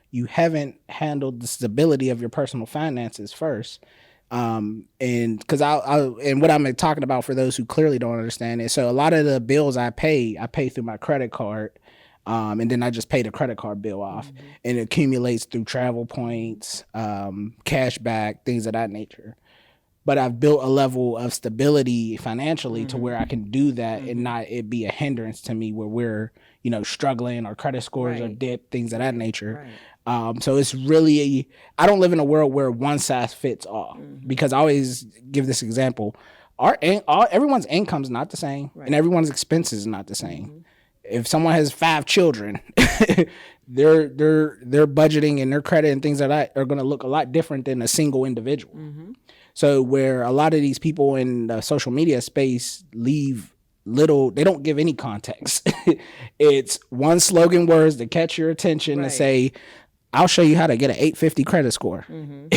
Speaker 2: you haven't handled the stability of your personal finances first. And because and what I'm talking about for those who clearly don't understand it, so a lot of the bills I pay through my credit card. And then I just pay the credit card bill off, and it accumulates through travel points, cash back, things of that nature. But I've built a level of stability financially to where I can do that and not it be a hindrance to me where we're, struggling, our credit scores are dipped, things of that nature. So it's really, I don't live in a world where one size fits all, because I always give this example. Everyone's income is not the same, and everyone's expenses is not the same. If someone has 5 children, their budgeting and their credit and things like that are going to look a lot different than a single individual. So where a lot of these people in the social media space leave they don't give any context. It's one slogan words to catch your attention to say, I'll show you how to get an 850 credit score.
Speaker 1: And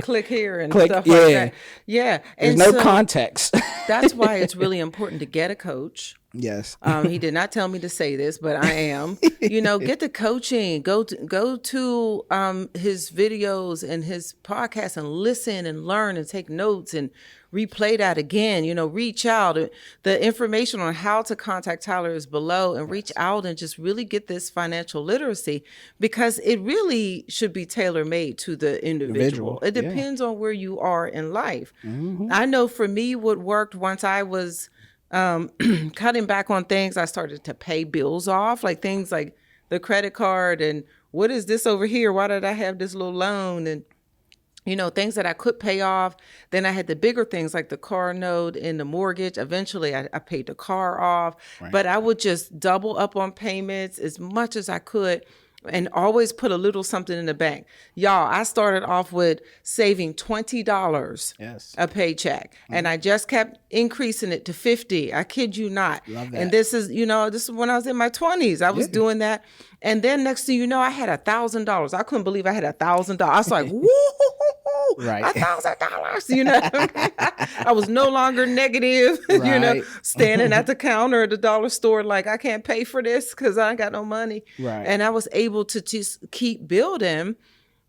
Speaker 1: click here and stuff like that. Yeah.
Speaker 2: There's no context.
Speaker 1: That's why it's really important to get a coach.
Speaker 2: Yes.
Speaker 1: He did not tell me to say this, but I am. Get the coaching. Go to his videos and his podcast and listen and learn and take notes and replay that again. Reach out. The information on how to contact Tyler is below, and reach out and just really get this financial literacy, because it really should be tailor-made to the individual. It depends on where you are in life. I know for me, what worked once I was cutting back on things, I started to pay bills off, like things like the credit card and what is this over here? Why did I have this little loan? And things that I could pay off. Then I had the bigger things like the car note and the mortgage. Eventually I paid the car off, but I would just double up on payments as much as I could, and always put a little something in the bank. Y'all, I started off with saving $20 a paycheck, and I just kept increasing it to $50. I kid you not.
Speaker 2: Love that.
Speaker 1: And this is when I was in my 20s. I was doing that. And then next thing you know, I had $1,000. I couldn't believe I had $1,000. I was like, woo! $1,000. I was no longer negative, standing at the counter at the dollar store like, I can't pay for this because I ain't got no money. And I was able to just keep building.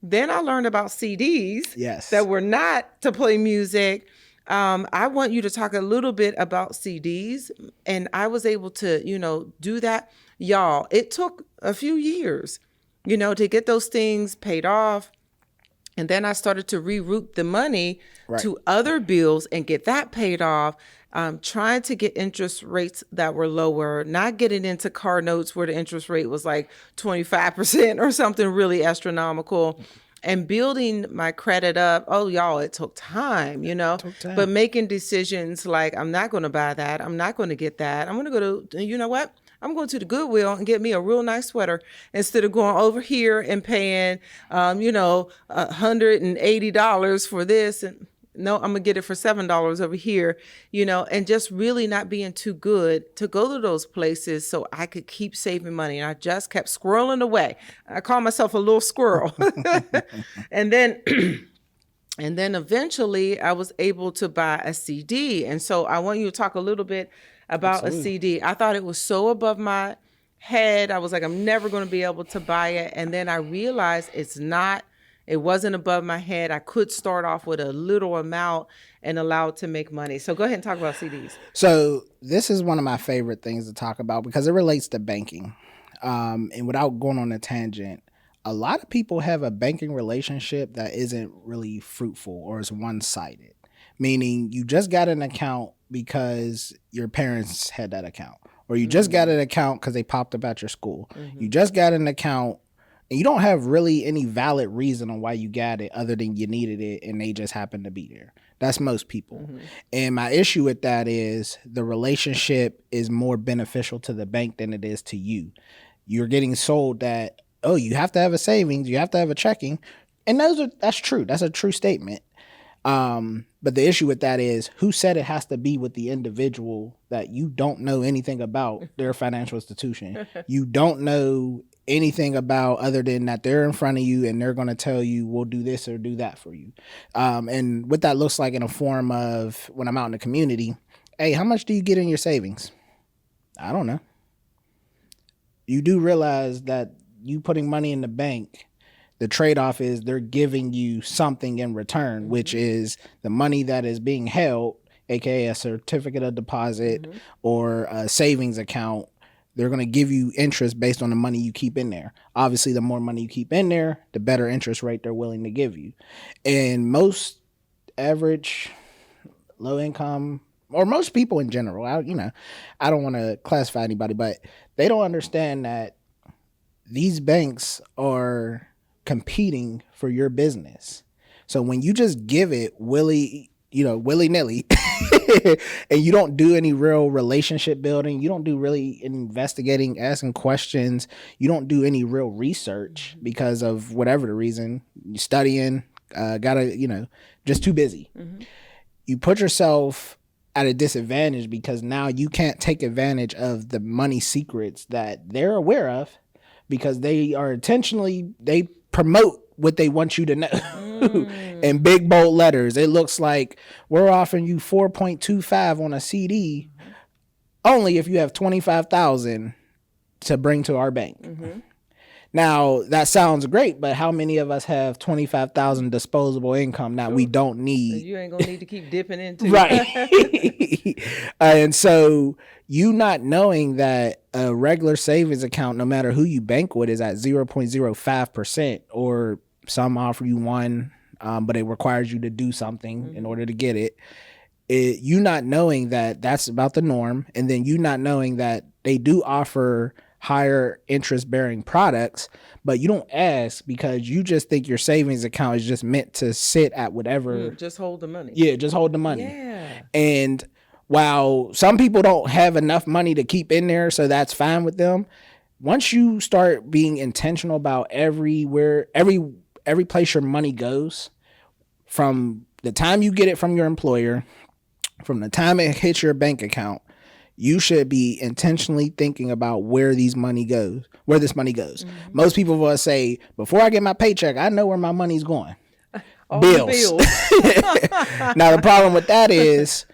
Speaker 1: Then I learned about CDs that were not to play music. I want you to talk a little bit about CDs. And I was able to, do that. Y'all, it took a few years, to get those things paid off. And then I started to reroute the money to other bills and get that paid off, trying to get interest rates that were lower, not getting into car notes where the interest rate was like 25% or something really astronomical, and building my credit up. Oh, y'all, it took time, but making decisions like, I'm not going to buy that. I'm not going to get that. I'm going to go to, you know what? I'm going to the Goodwill and get me a real nice sweater instead of going over here and paying, $180 for this. And no, I'm going to get it for $7 over here, and just really not being too good to go to those places so I could keep saving money. And I just kept squirreling away. I call myself a little squirrel. And then eventually I was able to buy a CD. And so I want you to talk a little bit about a CD. I thought it was so above my head. I was like, I'm never going to be able to buy it. And then I realized it's not It wasn't above my head. I could start off with a little amount and allow it to make money. So go ahead and talk about CDs.
Speaker 2: So this is one of my favorite things to talk about because it relates to banking. And without going on a tangent, a lot of people have a banking relationship that isn't really fruitful or is one-sided, meaning you just got an account because your parents had that account, or you just got an account because they popped up at your school. You just got an account and you don't have really any valid reason on why you got it other than you needed it and they just happened to be there. That's most people. And my issue with that is the relationship is more beneficial to the bank than it is to you. You're getting sold that, oh, you have to have a savings, you have to have a checking. And that's true. That's a true statement. But the issue with that is who said it has to be with the individual that you don't know anything about their financial institution. You don't know anything about other than that they're in front of you and they're going to tell you we'll do this or do that for you. And what that looks like in a form of when I'm out in the community, hey, how much do you get in your savings? I don't know. You do realize that you putting money in the bank, the trade-off is they're giving you something in return, which is the money that is being held, aka a certificate of deposit or a savings account. They're going to give you interest based on the money you keep in there. Obviously, the more money you keep in there, the better interest rate they're willing to give you. And most average, low income, or most people in general, I don't want to classify anybody, but they don't understand that these banks are competing for your business. So when you just give it willy-nilly and you don't do any real relationship building, you don't do really investigating, asking questions, you don't do any real research because of whatever the reason, you studying, just too busy. You put yourself at a disadvantage because now you can't take advantage of the money secrets that they're aware of because they promote what they want you to know in big bold letters. It looks like we're offering you 4.25 on a CD only if you have 25,000 to bring to our bank. Now that sounds great, but how many of us have 25,000 disposable income that we don't need?
Speaker 1: You ain't gonna need to keep dipping into.
Speaker 2: Right. And so you not knowing that a regular savings account, no matter who you bank with, is at 0.05%, or some offer you one, but it requires you to do something in order to get it. You not knowing that that's about the norm, and then you not knowing that they do offer higher interest bearing products, but you don't ask because you just think your savings account is just meant to sit at whatever.
Speaker 1: Just hold the money.
Speaker 2: Yeah, just hold the money.
Speaker 1: Yeah.
Speaker 2: And while some people don't have enough money to keep in there, so that's fine with them, once you start being intentional about every place your money goes, from the time you get it from your employer, from the time it hits your bank account, you should be intentionally thinking about where this money goes. Most people will say, before I get my paycheck, I know where my money's going. Bills. Now, the problem with that is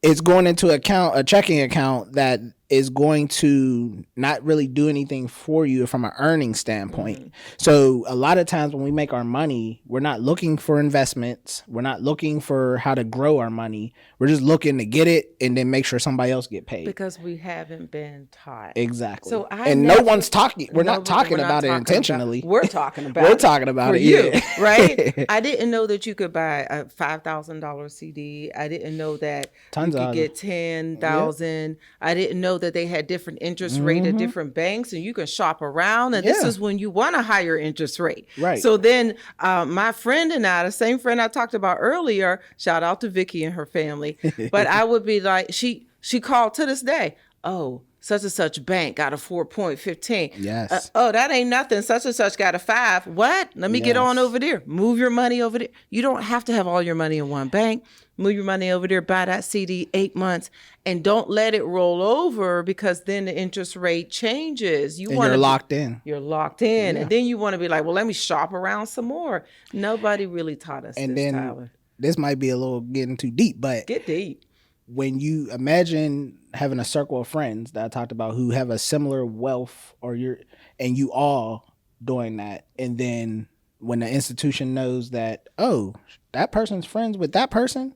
Speaker 2: it's going into a checking account that is going to not really do anything for you from an earning standpoint. So a lot of times when we make our money, we're not looking for investments. We're not looking for how to grow our money. We're just looking to get it and then make sure somebody else get paid.
Speaker 1: Because we haven't been taught.
Speaker 2: Exactly.
Speaker 1: So
Speaker 2: no one's talking. We're not talking about it intentionally.
Speaker 1: We're talking about it.
Speaker 2: We're talking about it.
Speaker 1: You,
Speaker 2: yeah.
Speaker 1: Right? I didn't know that you could buy a $5,000 CD. I didn't know that you could get 10,000. Yeah. I didn't know that they had different interest rate at different banks, and you can shop around. And this is when you want a higher interest rate.
Speaker 2: Right.
Speaker 1: So then my friend and I, the same friend I talked about earlier, shout out to Vicky and her family, but I would be like, she called to this day, oh, such and such bank got a 4.15.
Speaker 2: Yes.
Speaker 1: Oh, that ain't nothing. Such and such got a 5. What? Let me get on over there. Move your money over there. You don't have to have all your money in one bank. Move your money over there, buy that CD 8 months, and don't let it roll over, because then the interest rate changes.
Speaker 2: You're locked in.
Speaker 1: You're locked in. Yeah. And then you want to be like, well, let me shop around some more. Nobody really taught us this, Tyler.
Speaker 2: This might be a little getting too deep, but
Speaker 1: get deep.
Speaker 2: When you imagine having a circle of friends that I talked about who have a similar wealth, and you all doing that, and then when the institution knows that, oh, that person's friends with that person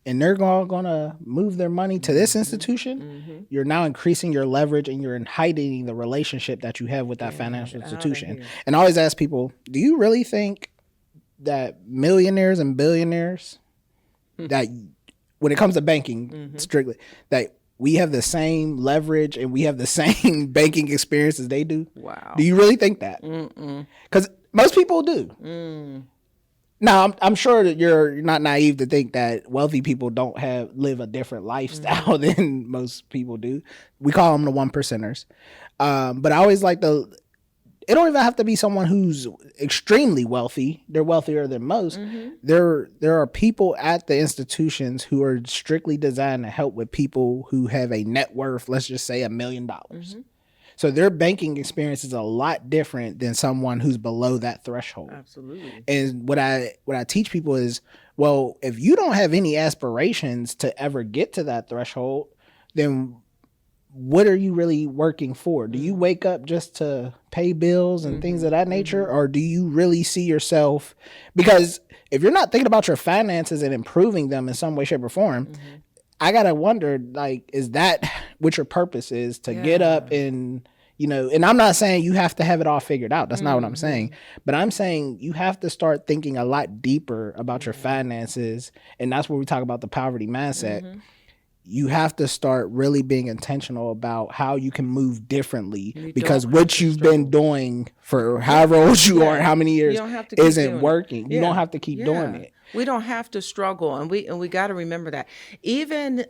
Speaker 2: and they're all going to move their money to this institution, you're now increasing your leverage and you're heightening the relationship that you have with that financial institution. And I always ask people, do you really think that millionaires and billionaires, that when it comes to banking strictly, that we have the same leverage and we have the same banking experience as they do?
Speaker 1: Wow.
Speaker 2: Do you really think that? Because most people do. Now, I'm sure that you're not naive to think that wealthy people don't live a different lifestyle than most people do. We call them the 1%ers. But I always like it don't even have to be someone who's extremely wealthy. They're wealthier than most. There are people at the institutions who are strictly designed to help with people who have a net worth, let's just say $1 million. So their banking experience is a lot different than someone who's below that threshold.
Speaker 1: Absolutely.
Speaker 2: And what I teach people is, well, if you don't have any aspirations to ever get to that threshold, then what are you really working for? Do you wake up just to pay bills and things of that nature? Or do you really see yourself? Because if you're not thinking about your finances and improving them in some way, shape, or form, I got to wonder, like, is that what your purpose is, to get up and, and I'm not saying you have to have it all figured out. That's not what I'm saying. But I'm saying you have to start thinking a lot deeper about your finances. And that's where we talk about the poverty mindset. You have to start really being intentional about how you can move differently, because what you've been doing for however old you are, how many years, isn't working. You don't have to keep doing it.
Speaker 1: We don't have to struggle, and we got to remember that. Even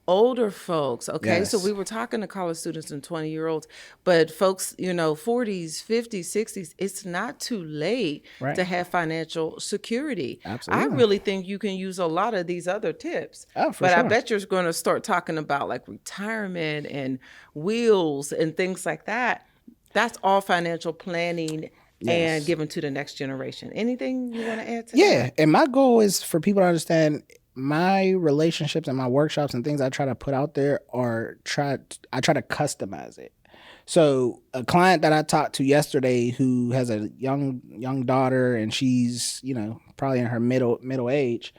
Speaker 1: older folks, okay?
Speaker 2: Yes.
Speaker 1: So we were talking to college students and 20-year-olds, but folks, 40s, 50s, 60s, it's not too late to have financial security.
Speaker 2: Absolutely.
Speaker 1: I really think you can use a lot of these other tips.
Speaker 2: Oh, for
Speaker 1: but
Speaker 2: sure.
Speaker 1: I bet you're going to start talking about like retirement and wills and things like that. That's all financial planning. Yes. And given to the next generation. Anything you want to add to that?
Speaker 2: Yeah, and my goal is for people to understand my relationships and my workshops and things I try to put out there I try to customize it. So a client that I talked to yesterday who has a young daughter and she's, probably in her middle age,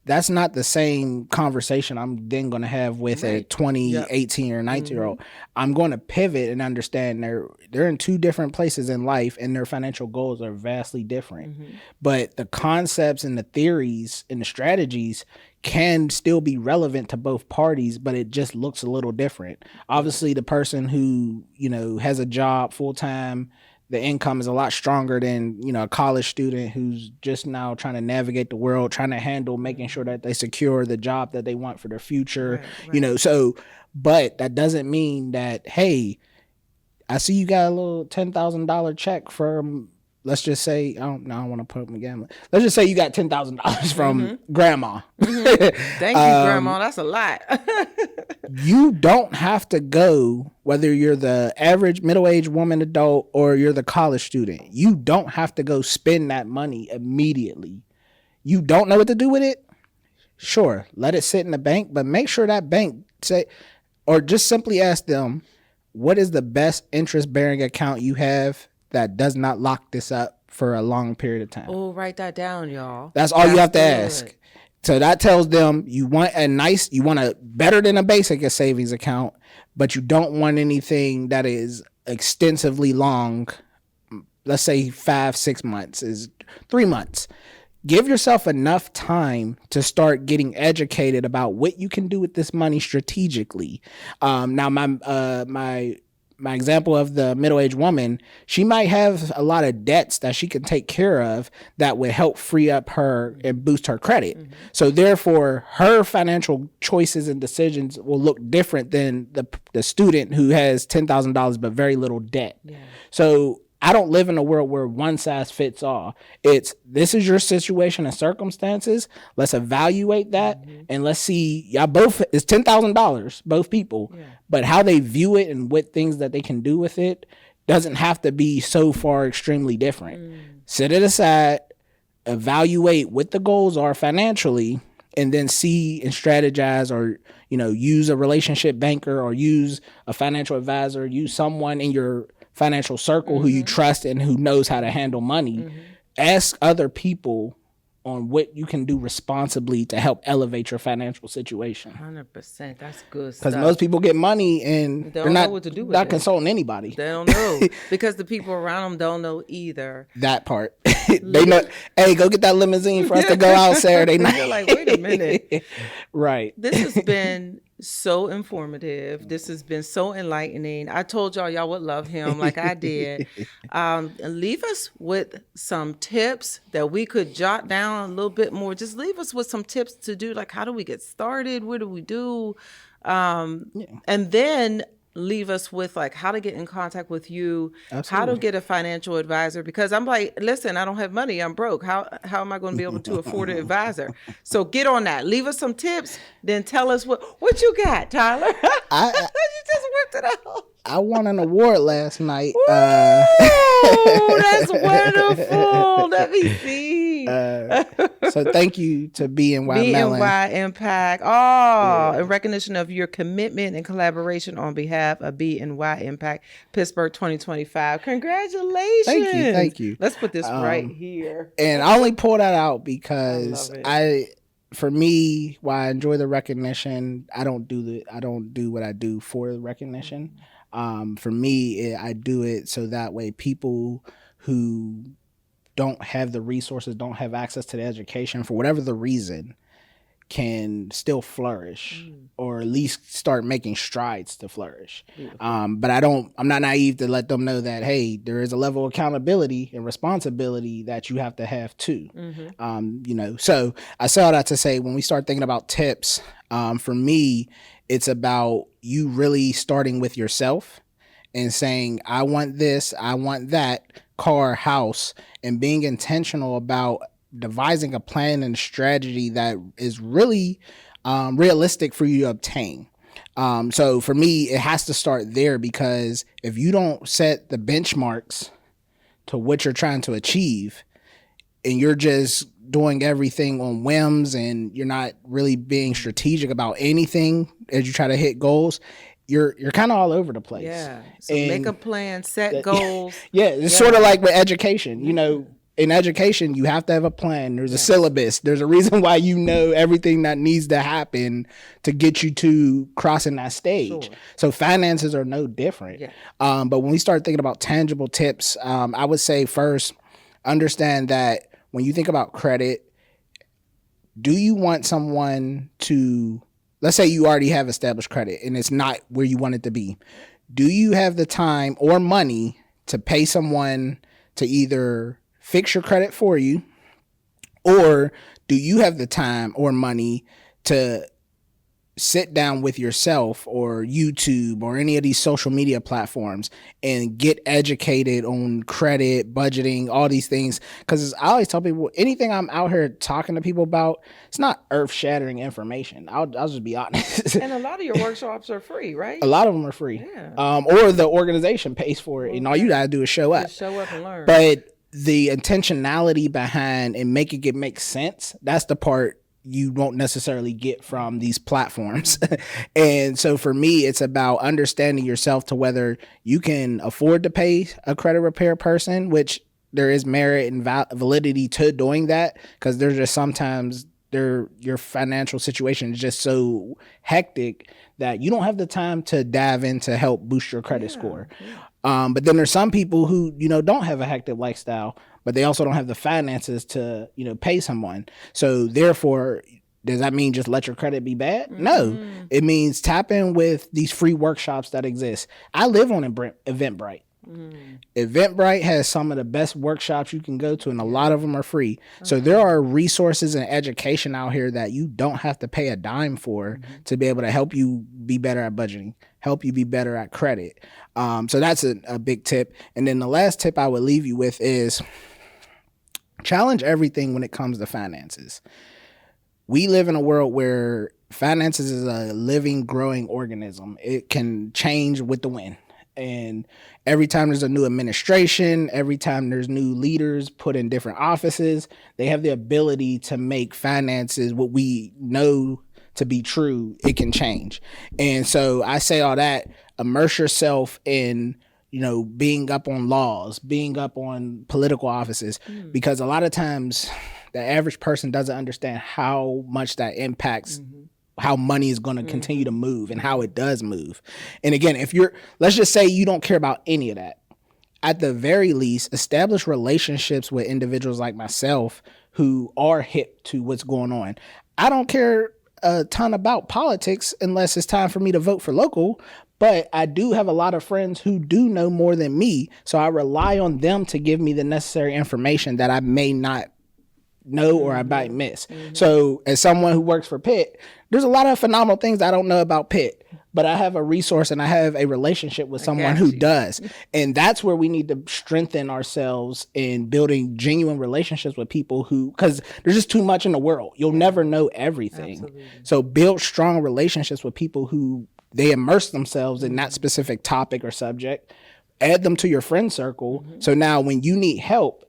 Speaker 2: that's not the same conversation I'm then going to have with a 20, 18 or 19-year-old. I'm going to pivot and understand they're in two different places in life and their financial goals are vastly different. But the concepts and the theories and the strategies can still be relevant to both parties, but it just looks a little different. Obviously, the person who, has a job full-time, the income is a lot stronger than, a college student who's just now trying to navigate the world, trying to handle making sure that they secure the job that they want for their future, but that doesn't mean that, hey, I see you got a little $10,000 check from, let's just say, I don't want to put up my gambling. Let's just say you got $10,000 from grandma.
Speaker 1: Thank you, grandma. That's a lot.
Speaker 2: You don't have to go, whether you're the average middle-aged woman adult or you're the college student, you don't have to go spend that money immediately. You don't know what to do with it? Sure, let it sit in the bank, but make sure that bank or just simply ask them, what is the best interest-bearing account you have that does not lock this up for a long period of time?
Speaker 1: Oh, write that down, y'all.
Speaker 2: That's all you have to ask. So that tells them you want a better than a basic savings account, but you don't want anything that is extensively long. Let's say 5-6 months is 3 months. Give yourself enough time to start getting educated about what you can do with this money strategically. Now, my example of the middle-aged woman, she might have a lot of debts that she can take care of that would help free up her and boost her credit. So therefore, her financial choices and decisions will look different than the student who has $10,000 but very little debt. So I don't live in a world where one size fits all. This is your situation and circumstances. Let's evaluate that and let's see. Y'all both, it's $10,000, both people, but how they view it and what things that they can do with it doesn't have to be so far extremely different. Set it aside, evaluate what the goals are financially, and then see and strategize, or use a relationship banker or use a financial advisor, use someone in your financial circle who you trust and who knows how to handle money ask other people on what you can do responsibly to help elevate your financial situation.
Speaker 1: 100%. That's good stuff.
Speaker 2: Because most people get money and
Speaker 1: They
Speaker 2: they're
Speaker 1: don't
Speaker 2: not,
Speaker 1: know what to do with
Speaker 2: not
Speaker 1: it.
Speaker 2: consulting anybody.
Speaker 1: They don't know because the people around them don't know either.
Speaker 2: That part. They know, hey, go get that limousine for us to go out Saturday night.
Speaker 1: You're like, wait a minute.
Speaker 2: Right.
Speaker 1: This has been so informative. This has been so enlightening. I told y'all would love him like I did. Leave us with some tips that we could jot down a little bit more. Just leave us with some tips to do, like how do we get started? What do we do? And then leave us with like how to get in contact with you, how to get a financial advisor, because I'm like, listen, I don't have money, I'm broke. How am I going to be able to afford an advisor? So get on that. Leave us some tips, then tell us what you got, Tyler. You just whipped it out.
Speaker 2: I won an award last night.
Speaker 1: Ooh, that's wonderful. Let me see.
Speaker 2: So thank you to BNY Mellon.
Speaker 1: BNY Impact. Oh, in recognition of your commitment and collaboration on behalf of BNY Impact Pittsburgh 2025. Congratulations.
Speaker 2: Thank you.
Speaker 1: Let's put this right here.
Speaker 2: And I only pull that out because for me, while I enjoy the recognition, I don't do what I do for the recognition. For me, I do it so that way people who don't have the resources, don't have access to the education for whatever the reason, can still flourish or at least start making strides to flourish. But I'm not naive to let them know that, hey, there is a level of accountability and responsibility that you have to have too. So I say all that to say, when we start thinking about tips, for me, it's about you really starting with yourself and saying, I want this, I want that car, house, and being intentional about devising a plan and strategy that is really realistic for you to obtain. So for me, it has to start there, because if you don't set the benchmarks to what you're trying to achieve and you're just doing everything on whims and you're not really being strategic about anything as you try to hit goals, you're kind of all over the place.
Speaker 1: Yeah. So make a plan, set goals.
Speaker 2: It's sort of like with education. You know, in education, you have to have a plan. There's a syllabus. There's a reason why you know everything that needs to happen to get you to crossing that stage. Sure. So finances are no different. Yeah. But when we start thinking about tangible tips, I would say first, understand that when you think about credit, do you want someone to, let's say you already have established credit and it's not where you want it to be. Do you have the time or money to pay someone to either fix your credit for you, or do you have the time or money to sit down with yourself or YouTube or any of these social media platforms and get educated on credit, budgeting, all these things? Because I always tell people, anything I'm out here talking to people about, it's not earth-shattering information. I'll just be honest.
Speaker 1: And a lot of your workshops are free, right?
Speaker 2: A lot of them are free. Yeah. Or the organization pays for it, and all you gotta do is show up.
Speaker 1: Just show up and learn.
Speaker 2: But the intentionality behind and making it make sense, that's the part you won't necessarily get from these platforms. And so for me, it's about understanding yourself to whether you can afford to pay a credit repair person, which there is merit and validity to doing that, because there's just sometimes your financial situation is just so hectic that you don't have the time to dive in to help boost your credit score. But then there's some people who, don't have a hectic lifestyle, but they also don't have the finances to, pay someone. So therefore, does that mean just let your credit be bad? No, it means tap in with these free workshops that exist. I live on Eventbrite. Eventbrite has some of the best workshops you can go to, and a lot of them are free. So there are resources and education out here that you don't have to pay a dime for to be able to help you be better at budgeting, help you be better at credit. So that's a big tip. And then the last tip I would leave you with is challenge everything when it comes to finances. We live in a world where finances is a living, growing organism. It can change with the wind. And every time there's a new administration, every time there's new leaders put in different offices, they have the ability to make finances what we know to be true. It can change. And so I say all that, immerse yourself in, being up on laws, being up on political offices, because a lot of times the average person doesn't understand how much that impacts how money is going to continue to move and how it does move. And again, let's just say you don't care about any of that. At the very least, establish relationships with individuals like myself who are hip to what's going on. I don't care a ton about politics unless it's time for me to vote for local, but I do have a lot of friends who do know more than me, so I rely on them to give me the necessary information that I may not know or I might miss. So as someone who works for Pitt, there's a lot of phenomenal things I don't know about Pitt, but I have a resource and I have a relationship with someone who does. And that's where we need to strengthen ourselves in building genuine relationships with people because there's just too much in the world. You'll never know everything. Absolutely. So build strong relationships with people who they immerse themselves in that specific topic or subject. Add them to your friend circle. So now when you need help,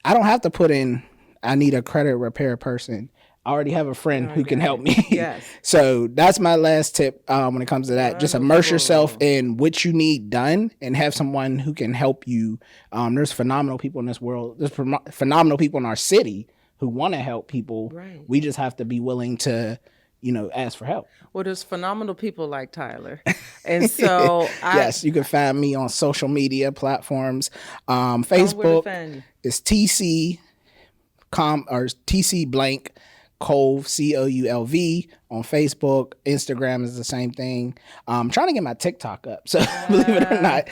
Speaker 2: I don't have to put in, I need a credit repair person. I already have a friend who can help me. Yes. So that's my last tip when it comes to that. Just immerse yourself in what you need done and have someone who can help you. There's phenomenal people in this world. There's phenomenal people in our city who want to help people. Right. We just have to be willing to, ask for help.
Speaker 1: Well, there's phenomenal people like Tyler. And so
Speaker 2: yes, you can find me on social media platforms. Facebook is TC blank Coulv, Coulv on Facebook. Instagram is the same thing. I'm trying to get my TikTok up, so believe it or not,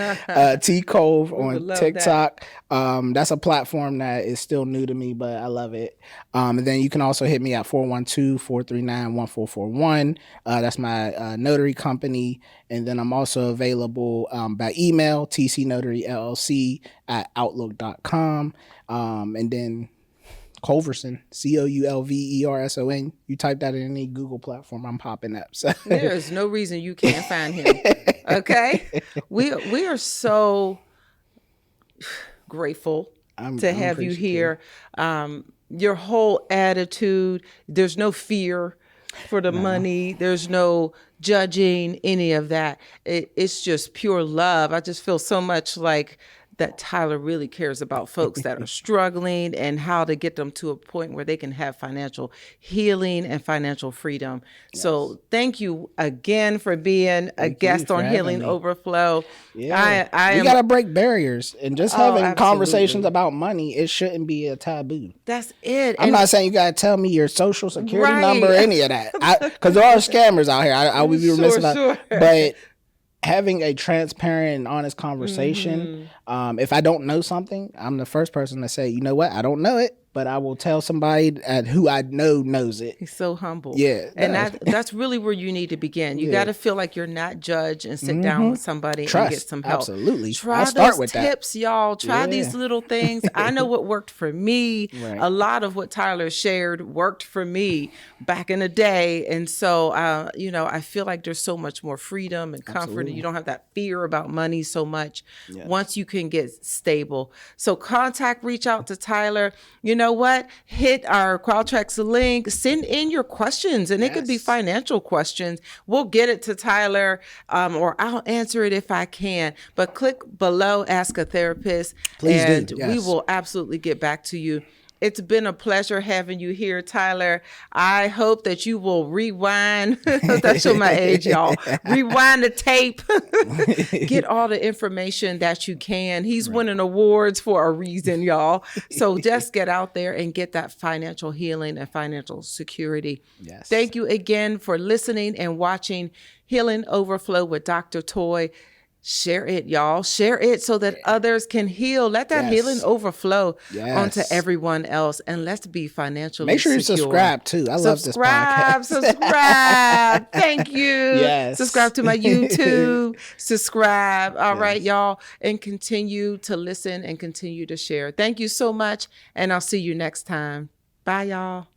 Speaker 2: T Coulv on TikTok. That's a platform that is still new to me, but I love it. And then you can also hit me at 412-439-1441. That's my notary company. And then I'm also available by email, tcnotaryllc@outlook.com. And then Coulverson, Coulverson. You type that in any Google platform, I'm popping up. So
Speaker 1: there is no reason you can't find him. Okay, we are so grateful to have you here. Your whole attitude. There's no fear for the money. There's no judging any of that. It's just pure love. I just feel so much like that Tyler really cares about folks that are struggling and how to get them to a point where they can have financial healing and financial freedom. Yes. So thank you again for being a guest on Healing Overflow.
Speaker 2: Yeah. We got to break barriers and just having conversations about money. It shouldn't be a taboo.
Speaker 1: That's it.
Speaker 2: I'm not saying you got to tell me your social security number or any of that, because there are scammers out here. I would be remiss about but having a transparent and honest conversation. If I don't know something, I'm the first person to say, you know what, I don't know it, but I will tell somebody who I know knows it.
Speaker 1: He's so humble.
Speaker 2: Yeah.
Speaker 1: And that's really where you need to begin. You got to feel like you're not judged and sit down with somebody and get some help.
Speaker 2: Absolutely.
Speaker 1: Try those tips, y'all. Try these little things. I know what worked for me. Right. A lot of what Tyler shared worked for me back in the day. And so, I feel like there's so much more freedom and comfort, and you don't have that fear about money so much once you can get stable. So reach out to Tyler. You know what? Hit our Qualtrics link, send in your questions, and it could be financial questions. We'll get it to Tyler, or I'll answer it if I can. But click below, ask a therapist, and we will absolutely get back to you. It's been a pleasure having you here, Tyler. I hope that you will rewind. That's show my age, y'all. Rewind the tape. Get all the information that you can. He's winning awards for a reason, y'all. So just get out there and get that financial healing and financial security. Yes. Thank you again for listening and watching Healing Overflow with Dr. Toy. Share it, y'all. Share it so that others can heal. Let that healing overflow onto everyone else. And let's be financially
Speaker 2: Make sure you subscribe too. I love this podcast.
Speaker 1: Subscribe. Thank you. Yes. Subscribe to my YouTube. Subscribe. All right, y'all. And continue to listen and continue to share. Thank you so much. And I'll see you next time. Bye, y'all.